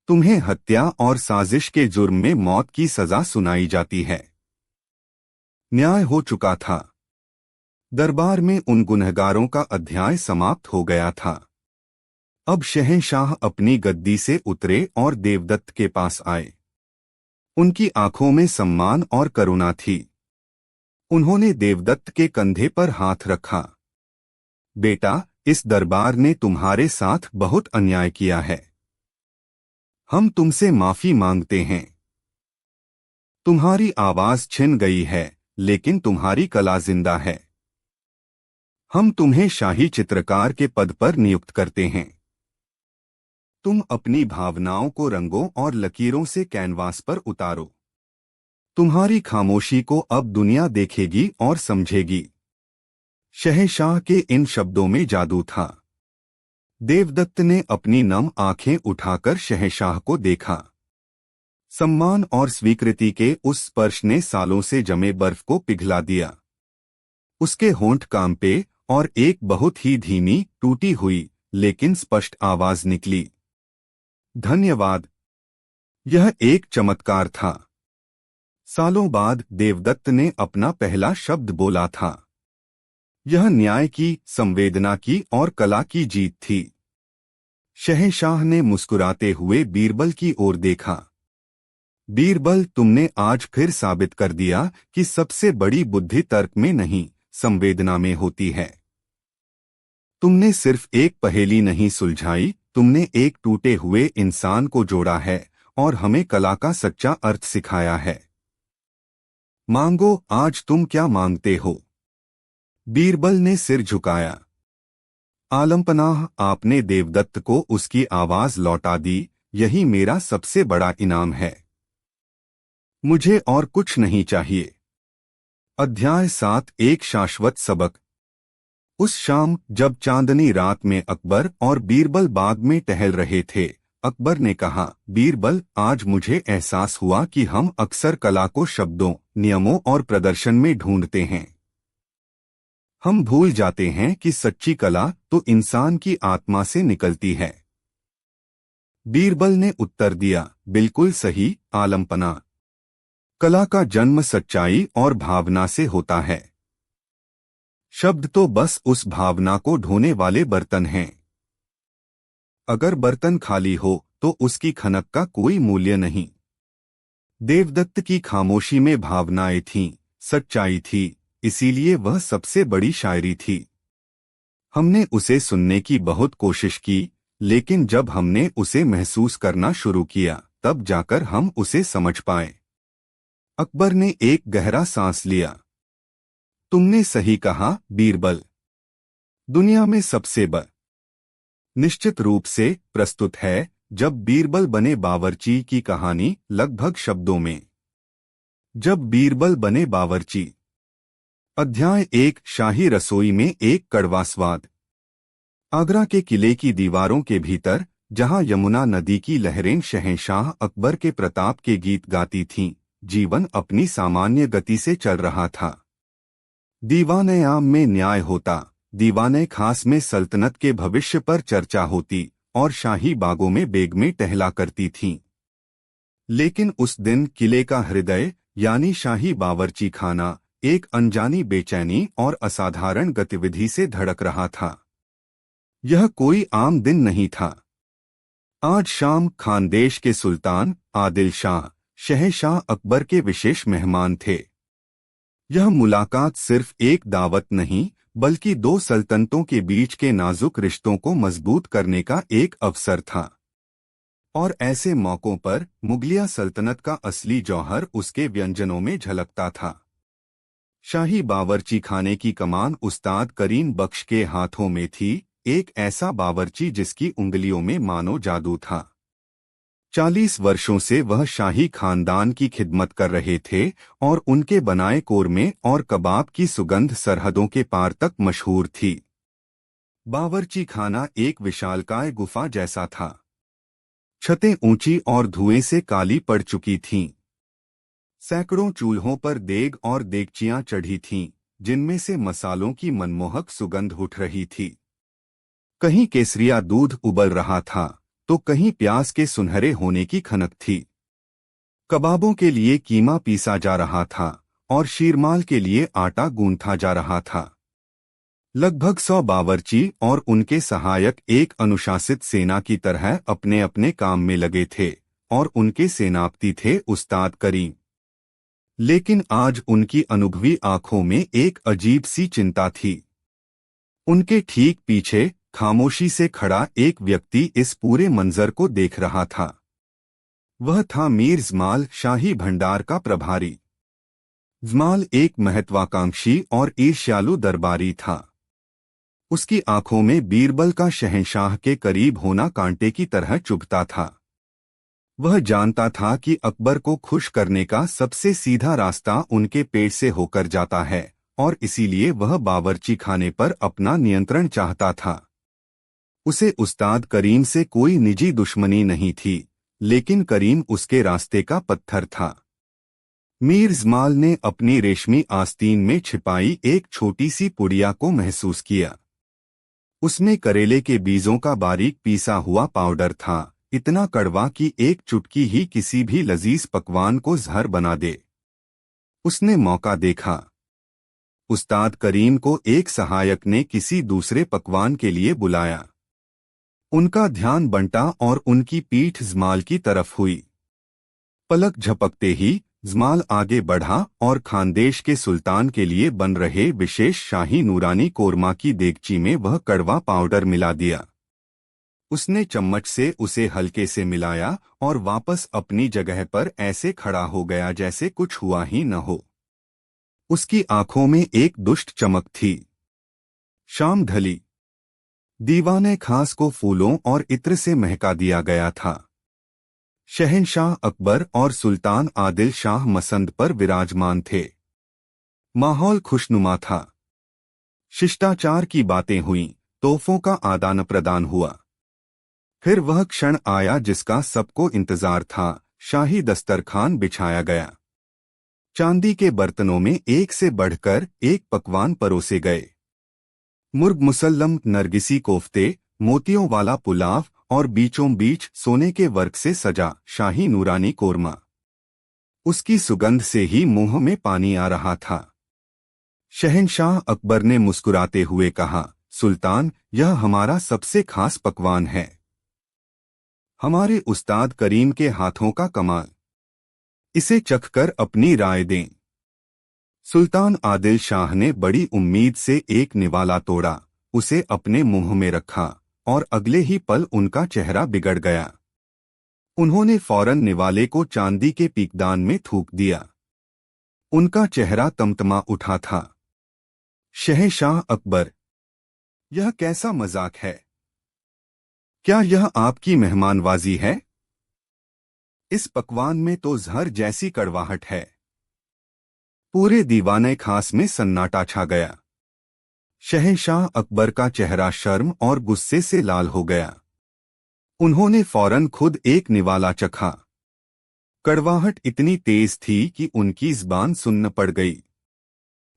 तुम्हें हत्या और साजिश के जुर्म में मौत की सजा सुनाई जाती है। न्याय हो चुका था। दरबार में उन गुनहगारों का अध्याय समाप्त हो गया था। अब शहंशाह अपनी गद्दी से उतरे और देवदत्त के पास आए। उनकी आंखों में सम्मान और करुणा थी। उन्होंने देवदत्त के कंधे पर हाथ रखा। बेटा, इस दरबार ने तुम्हारे साथ बहुत अन्याय किया है। हम तुमसे माफी मांगते हैं। तुम्हारी आवाज छिन गई है, लेकिन तुम्हारी कला जिंदा है। हम तुम्हें शाही चित्रकार के पद पर नियुक्त करते हैं। तुम अपनी भावनाओं को रंगों और लकीरों से कैनवास पर उतारो। तुम्हारी खामोशी को अब दुनिया देखेगी और समझेगी। शहंशाह के इन शब्दों में जादू था। देवदत्त ने अपनी नम आंखें उठाकर शहंशाह को देखा। सम्मान और स्वीकृति के उस स्पर्श ने सालों से जमे बर्फ को पिघला दिया। उसके होंठ कांपे और एक बहुत ही धीमी, टूटी हुई लेकिन स्पष्ट आवाज निकली, धन्यवाद। यह एक चमत्कार था। सालों बाद देवदत्त ने अपना पहला शब्द बोला था। यह न्याय की, संवेदना की और कला की जीत थी। शहंशाह ने मुस्कुराते हुए बीरबल की ओर देखा। बीरबल, तुमने आज फिर साबित कर दिया कि सबसे बड़ी बुद्धि तर्क में नहीं, संवेदना में होती है। तुमने सिर्फ एक पहेली नहीं सुलझाई, तुमने एक टूटे हुए इंसान को जोड़ा है और हमें कला का सच्चा अर्थ सिखाया है। मांगो, आज तुम क्या मांगते हो? बीरबल ने सिर झुकाया। आलमपनाह, आपने देवदत्त को उसकी आवाज लौटा दी। यही मेरा सबसे बड़ा इनाम है। मुझे और कुछ नहीं चाहिए। अध्याय 7, एक शाश्वत सबक। उस शाम जब चांदनी रात में अकबर और बीरबल बाग में टहल रहे थे, अकबर ने कहा, बीरबल, आज मुझे एहसास हुआ कि हम अक्सर कला को शब्दों, नियमों और प्रदर्शन में ढूंढते हैं। हम भूल जाते हैं कि सच्ची कला तो इंसान की आत्मा से निकलती है। बीरबल ने उत्तर दिया, बिल्कुल सही आलमपना। कला का जन्म सच्चाई और भावना से होता है। शब्द तो बस उस भावना को ढोने वाले बर्तन हैं। अगर बर्तन खाली हो तो उसकी खनक का कोई मूल्य नहीं। देवदत्त की खामोशी में भावनाएं थीं, सच्चाई थी, इसीलिए वह सबसे बड़ी शायरी थी। हमने उसे सुनने की बहुत कोशिश की, लेकिन जब हमने उसे महसूस करना शुरू किया, तब जाकर हम उसे समझ पाए। अकबर ने एक गहरा सांस लिया। तुमने सही कहा बीरबल। दुनिया में सबसे निश्चित रूप से प्रस्तुत है जब बीरबल बने बावर्ची की कहानी, लगभग शब्दों में। जब बीरबल बने बावर्ची। अध्याय 1, शाही रसोई में एक कड़वा स्वाद। आगरा के किले की दीवारों के भीतर, जहां यमुना नदी की लहरें शहंशाह अकबर के प्रताप के गीत गाती थीं, जीवन अपनी सामान्य गति से चल रहा था। दीवाने आम में न्याय होता, दीवाने खास में सल्तनत के भविष्य पर चर्चा होती और शाही बागों में बेगमें टहला करती थीं। लेकिन उस दिन किले का हृदय यानी शाही बावर्ची खाना एक अनजानी बेचैनी और असाधारण गतिविधि से धड़क रहा था। यह कोई आम दिन नहीं था। आज शाम खानदेश के सुल्तान आदिल शाह, शहंशाह अकबर के विशेष मेहमान थे। यह मुलाकात सिर्फ एक दावत नहीं, बल्कि दो सल्तनतों के बीच के नाजुक रिश्तों को मजबूत करने का एक अवसर था। और ऐसे मौकों पर मुगलिया सल्तनत का असली जौहर उसके व्यंजनों में झलकता था। शाही बावर्ची खाने की कमान उस्ताद करीम बख्श के हाथों में थी, एक ऐसा बावर्ची जिसकी उंगलियों में मानो जादू था। 40 वर्षों से वह शाही खानदान की खिदमत कर रहे थे और उनके बनाए कोरमे और कबाब की सुगंध सरहदों के पार तक मशहूर थी। बावर्ची खाना एक विशालकाय गुफा जैसा था। छतें ऊंची और धुएं से काली पड़ चुकी थीं। सैकड़ों चूल्हों पर देग और देगचियां चढ़ी थीं, जिनमें से मसालों की मनमोहक सुगंध उठ रही थी। कहीं केसरिया दूध उबल रहा था, तो कहीं प्याज के सुनहरे होने की खनक थी। कबाबों के लिए कीमा पीसा जा रहा था और शीरमाल के लिए आटा गूंथा जा रहा था। लगभग 100 बावर्ची और उनके सहायक एक अनुशासित सेना की तरह अपने अपने काम में लगे थे और उनके सेनापति थे उस्ताद करीम। लेकिन आज उनकी अनुभवी आंखों में एक अजीब सी चिंता थी। उनके ठीक पीछे खामोशी से खड़ा एक व्यक्ति इस पूरे मंजर को देख रहा था। वह था मीर जमाल, शाही भंडार का प्रभारी। जमाल एक महत्वाकांक्षी और ईर्ष्यालु दरबारी था। उसकी आंखों में बीरबल का शहंशाह के करीब होना कांटे की तरह चुभता था। वह जानता था कि अकबर को खुश करने का सबसे सीधा रास्ता उनके पेट से होकर जाता है और इसीलिए वह बावर्ची खाने पर अपना नियंत्रण चाहता था। उसे उस्ताद करीम से कोई निजी दुश्मनी नहीं थी, लेकिन करीम उसके रास्ते का पत्थर था। मीर जमाल ने अपनी रेशमी आस्तीन में छिपाई एक छोटी सी पुड़िया को महसूस किया। उसमें करेले के बीजों का बारीक पीसा हुआ पाउडर था, इतना कड़वा कि एक चुटकी ही किसी भी लजीज पकवान को जहर बना दे। उसने मौका देखा। उस्ताद करीम को एक सहायक ने किसी दूसरे पकवान के लिए बुलाया। उनका ध्यान बंटा और उनकी पीठ जमाल की तरफ हुई। पलक झपकते ही जमाल आगे बढ़ा और खानदेश के सुल्तान के लिए बन रहे विशेष शाही नूरानी कोरमा की देगची में वह कड़वा पाउडर मिला दिया। उसने चम्मच से उसे हल्के से मिलाया और वापस अपनी जगह पर ऐसे खड़ा हो गया जैसे कुछ हुआ ही न हो। उसकी आंखों में एक दुष्ट चमक थी। शाम ढली। दीवाने खास को फूलों और इत्र से महका दिया गया था। शहंशाह अकबर और सुल्तान आदिल शाह मसंद पर विराजमान थे। माहौल खुशनुमा था। शिष्टाचार की बातें हुईं, तोहफों का आदान प्रदान हुआ। फिर वह क्षण आया जिसका सबको इंतजार था। शाही दस्तरखान बिछाया गया। चांदी के बर्तनों में एक से बढ़कर एक पकवान परोसे गए। मुर्ग मुसल्लम, नरगिसी कोफ्ते, मोतियों वाला पुलाव और बीचों बीच सोने के वर्क से सजा शाही नूरानी कोरमा। उसकी सुगंध से ही मुंह में पानी आ रहा था। शहंशाह अकबर ने मुस्कुराते हुए कहा, सुल्तान, यह हमारा सबसे खास पकवान है। हमारे उस्ताद करीम के हाथों का कमाल। इसे चखकर अपनी राय दें। सुल्तान आदिल शाह ने बड़ी उम्मीद से एक निवाला तोड़ा, उसे अपने मुंह में रखा और अगले ही पल उनका चेहरा बिगड़ गया। उन्होंने फौरन निवाले को चांदी के पीकदान में थूक दिया। उनका चेहरा तमतमा उठा था। शहंशाह अकबर, यह कैसा मजाक है? क्या यह आपकी मेहमानवाजी है? इस पकवान में तो जहर जैसी कड़वाहट है। पूरे दीवाने खास में सन्नाटा छा गया। शहंशाह अकबर का चेहरा शर्म और गुस्से से लाल हो गया। उन्होंने फौरन खुद एक निवाला चखा। कड़वाहट इतनी तेज थी कि उनकी ज़बान सुन्न पड़ गई।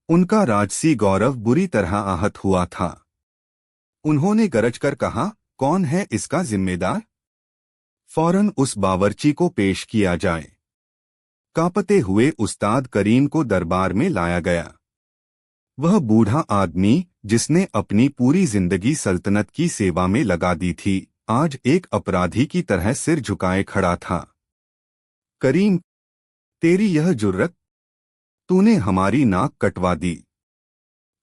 उनका राजसी गौरव बुरी तरह आहत हुआ था। उन्होंने गरजकर कहा, कौन है इसका जिम्मेदार? फौरन उस बावर्ची को पेश किया जाए। कांपते हुए उस्ताद करीम को दरबार में लाया गया। वह बूढ़ा आदमी, जिसने अपनी पूरी जिंदगी सल्तनत की सेवा में लगा दी थी, आज एक अपराधी की तरह सिर झुकाए खड़ा था। करीम, तेरी यह जुर्रत! तूने हमारी नाक कटवा दी।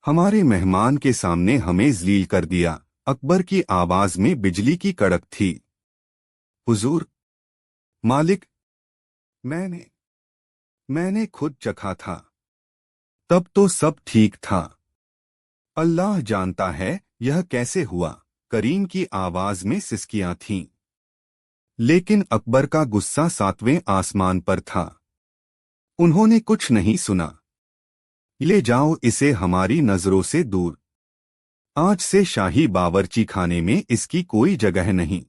हमारे मेहमान के सामने हमें ज़लील कर दिया। अकबर की आवाज में बिजली की कड़क थी। हुजूर, मालिक, मैंने खुद चखा था। तब तो सब ठीक था। अल्लाह जानता है यह कैसे हुआ। करीम की आवाज में सिसकियां थीं। लेकिन अकबर का गुस्सा सातवें आसमान पर था। उन्होंने कुछ नहीं सुना। ले जाओ इसे हमारी नजरों से दूर। आज से शाही बावर्ची खाने में इसकी कोई जगह नहीं।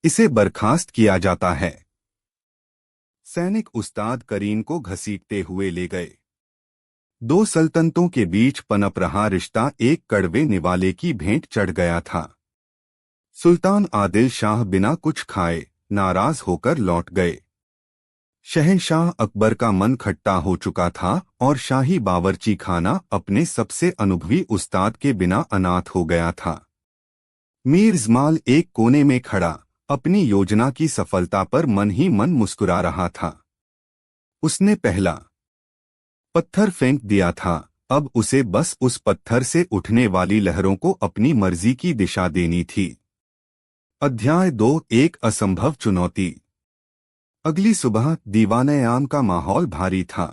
इसे बर्खास्त किया जाता है। सैनिक उस्ताद करीम को घसीटते हुए ले गए। दो सल्तनतों के बीच पनप रहा रिश्ता एक कड़वे निवाले की भेंट चढ़ गया था। सुल्तान आदिल शाह बिना कुछ खाए नाराज होकर लौट गए। शहंशाह अकबर का मन खट्टा हो चुका था और शाही बावर्ची खाना अपने सबसे अनुभवी उस्ताद के बिना अनाथ हो गया था। मीर जमाल एक कोने में खड़ा अपनी योजना की सफलता पर मन ही मन मुस्कुरा रहा था। उसने पहला पत्थर फेंक दिया था, अब उसे बस उस पत्थर से उठने वाली लहरों को अपनी मर्जी की दिशा देनी थी। अध्याय 2, एक असंभव चुनौती। अगली सुबह दीवाने आम का माहौल भारी था।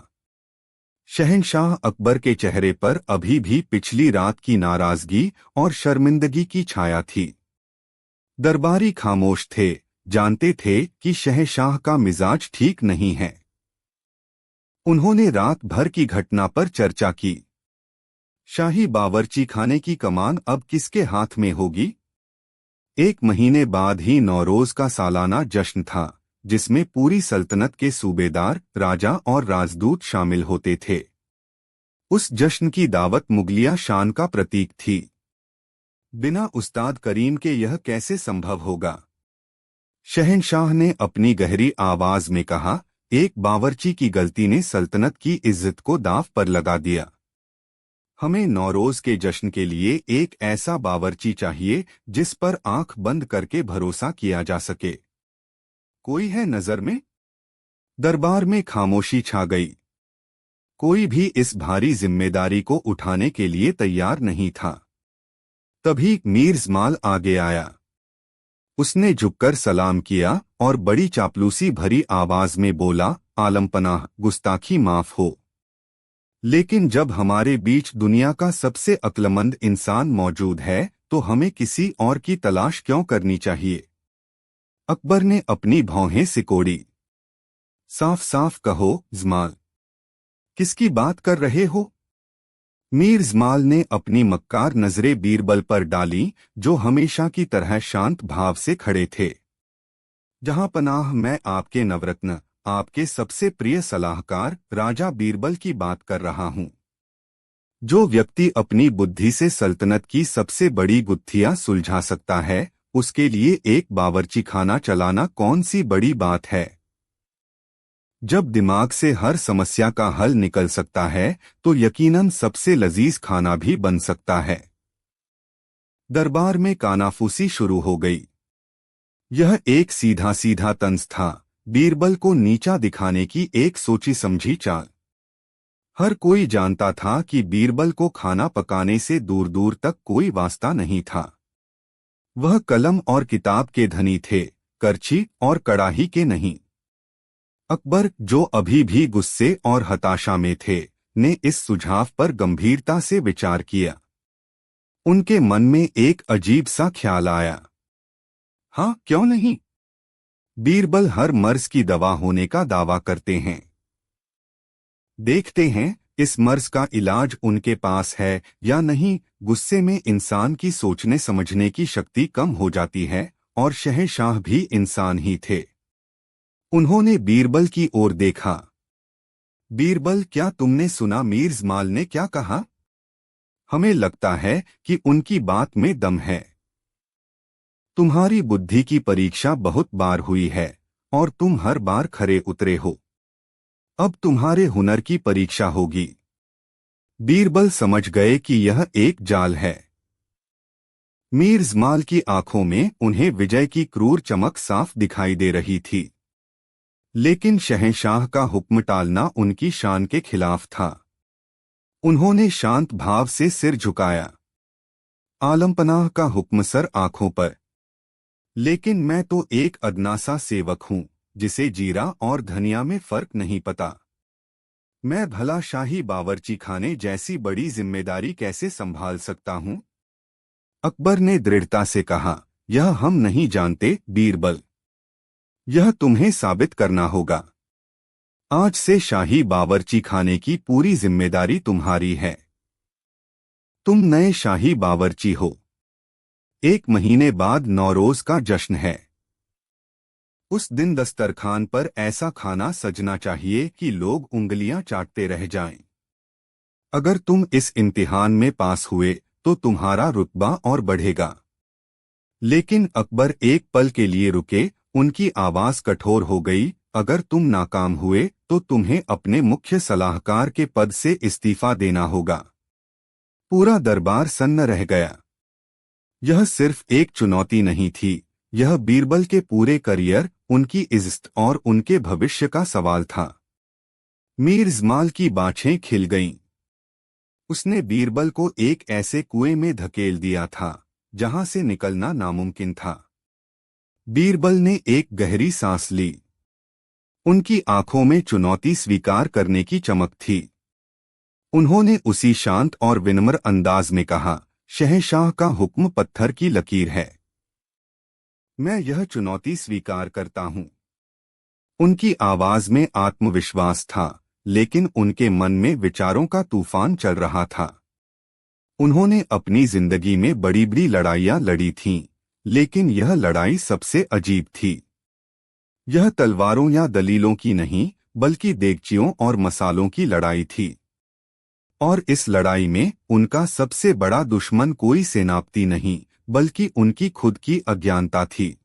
शहंशाह अकबर के चेहरे पर अभी भी पिछली रात की नाराजगी और शर्मिंदगी की छाया थी। दरबारी खामोश थे, जानते थे कि शहंशाह का मिजाज ठीक नहीं है। उन्होंने रात भर की घटना पर चर्चा की। शाही बावर्ची खाने की कमान अब किसके हाथ में होगी? एक महीने बाद ही नौरोज का सालाना जश्न था, जिसमें पूरी सल्तनत के सूबेदार, राजा और राजदूत शामिल होते थे। उस जश्न की दावत मुगलिया शान का प्रतीक थी। बिना उस्ताद करीम के यह कैसे संभव होगा? शहंशाह ने अपनी गहरी आवाज में कहा, एक बावर्ची की गलती ने सल्तनत की इज्जत को दांव पर लगा दिया। हमें नौरोज के जश्न के लिए एक ऐसा बावर्ची चाहिए जिस पर आंख बंद करके भरोसा किया जा सके। कोई है नजर में? दरबार में खामोशी छा गई। कोई भी इस भारी जिम्मेदारी को उठाने के लिए तैयार नहीं था। तभी मीर जमाल आगे आया। उसने झुककर सलाम किया और बड़ी चापलूसी भरी आवाज में बोला, आलमपनाह, गुस्ताखी माफ हो, लेकिन जब हमारे बीच दुनिया का सबसे अक्लमंद इंसान मौजूद है तो हमें किसी और की तलाश क्यों करनी चाहिए? अकबर ने अपनी भौहें सिकोड़ी। साफ साफ कहो जमाल, किसकी बात कर रहे हो? मीर जमाल ने अपनी मक्कार नजरें बीरबल पर डाली, जो हमेशा की तरह शांत भाव से खड़े थे। जहां पनाह, मैं आपके नवरत्न, आपके सबसे प्रिय सलाहकार राजा बीरबल की बात कर रहा हूं। जो व्यक्ति अपनी बुद्धि से सल्तनत की सबसे बड़ी गुत्थियां सुलझा सकता है, उसके लिए एक बावर्ची खाना चलाना कौन सी बड़ी बात है? जब दिमाग से हर समस्या का हल निकल सकता है तो यकीनन सबसे लजीज खाना भी बन सकता है। दरबार में कानाफूसी शुरू हो गई। यह एक सीधा सीधा तंज था, बीरबल को नीचा दिखाने की एक सोची समझी चाल। हर कोई जानता था कि बीरबल को खाना पकाने से दूर दूर तक कोई वास्ता नहीं था। वह कलम और किताब के धनी थे, करछी और कड़ाही के नहीं। अकबर, जो अभी भी गुस्से और हताशा में थे, ने इस सुझाव पर गंभीरता से विचार किया। उनके मन में एक अजीब सा ख्याल आया। हाँ, क्यों नहीं? बीरबल हर मर्ज की दवा होने का दावा करते हैं। देखते हैं इस मर्ज का इलाज उनके पास है या नहीं। गुस्से में इंसान की सोचने समझने की शक्ति कम हो जाती है, और शहंशाह भी इंसान ही थे। उन्होंने बीरबल की ओर देखा। बीरबल, क्या तुमने सुना मीर जमाल ने क्या कहा? हमें लगता है कि उनकी बात में दम है। तुम्हारी बुद्धि की परीक्षा बहुत बार हुई है और तुम हर बार खरे उतरे हो। अब तुम्हारे हुनर की परीक्षा होगी। बीरबल समझ गए कि यह एक जाल है। मीर जमाल की आंखों में उन्हें विजय की क्रूर चमक साफ दिखाई दे रही थी, लेकिन शहंशाह का हुक्म टालना उनकी शान के खिलाफ था। उन्होंने शांत भाव से सिर झुकाया। आलमपनाह का हुक्म सर आंखों पर। लेकिन मैं तो एक अदना सा सेवक हूं, जिसे जीरा और धनिया में फर्क नहीं पता। मैं भला शाही बावर्ची खाने जैसी बड़ी जिम्मेदारी कैसे संभाल सकता हूं? अकबर ने दृढ़ता से कहा, यह हम नहीं जानते बीरबल। यह तुम्हें साबित करना होगा। आज से शाही बावर्ची खाने की पूरी जिम्मेदारी तुम्हारी है। तुम नए शाही बावर्ची हो। 1 महीने बाद नौरोज का जश्न है। उस दिन दस्तरखान पर ऐसा खाना सजना चाहिए कि लोग उंगलियां चाटते रह जाएं। अगर तुम इस इम्तिहान में पास हुए तो तुम्हारा रुतबा और बढ़ेगा। लेकिन अकबर एक पल के लिए रुके, उनकी आवाज कठोर हो गई। अगर तुम नाकाम हुए तो तुम्हें अपने मुख्य सलाहकार के पद से इस्तीफा देना होगा। पूरा दरबार सन्न रह गया। यह सिर्फ एक चुनौती नहीं थी, यह बीरबल के पूरे करियर, उनकी इज्जत और उनके भविष्य का सवाल था। मीर जमाल की बाछें खिल गईं। उसने बीरबल को एक ऐसे कुएं में धकेल दिया था जहां से निकलना नामुमकिन था। बीरबल ने एक गहरी सांस ली। उनकी आंखों में चुनौती स्वीकार करने की चमक थी। उन्होंने उसी शांत और विनम्र अंदाज में कहा, शहंशाह का हुक्म पत्थर की लकीर है। मैं यह चुनौती स्वीकार करता हूँ। उनकी आवाज में आत्मविश्वास था, लेकिन उनके मन में विचारों का तूफान चल रहा था। उन्होंने अपनी जिंदगी में बड़ी बड़ी लड़ाइयाँ लड़ी थीं, लेकिन यह लड़ाई सबसे अजीब थी। यह तलवारों या दलीलों की नहीं, बल्कि देगचियों और मसालों की लड़ाई थी। और इस लड़ाई में उनका सबसे बड़ा दुश्मन कोई सेनापति नहीं, बल्कि उनकी खुद की अज्ञानता थी।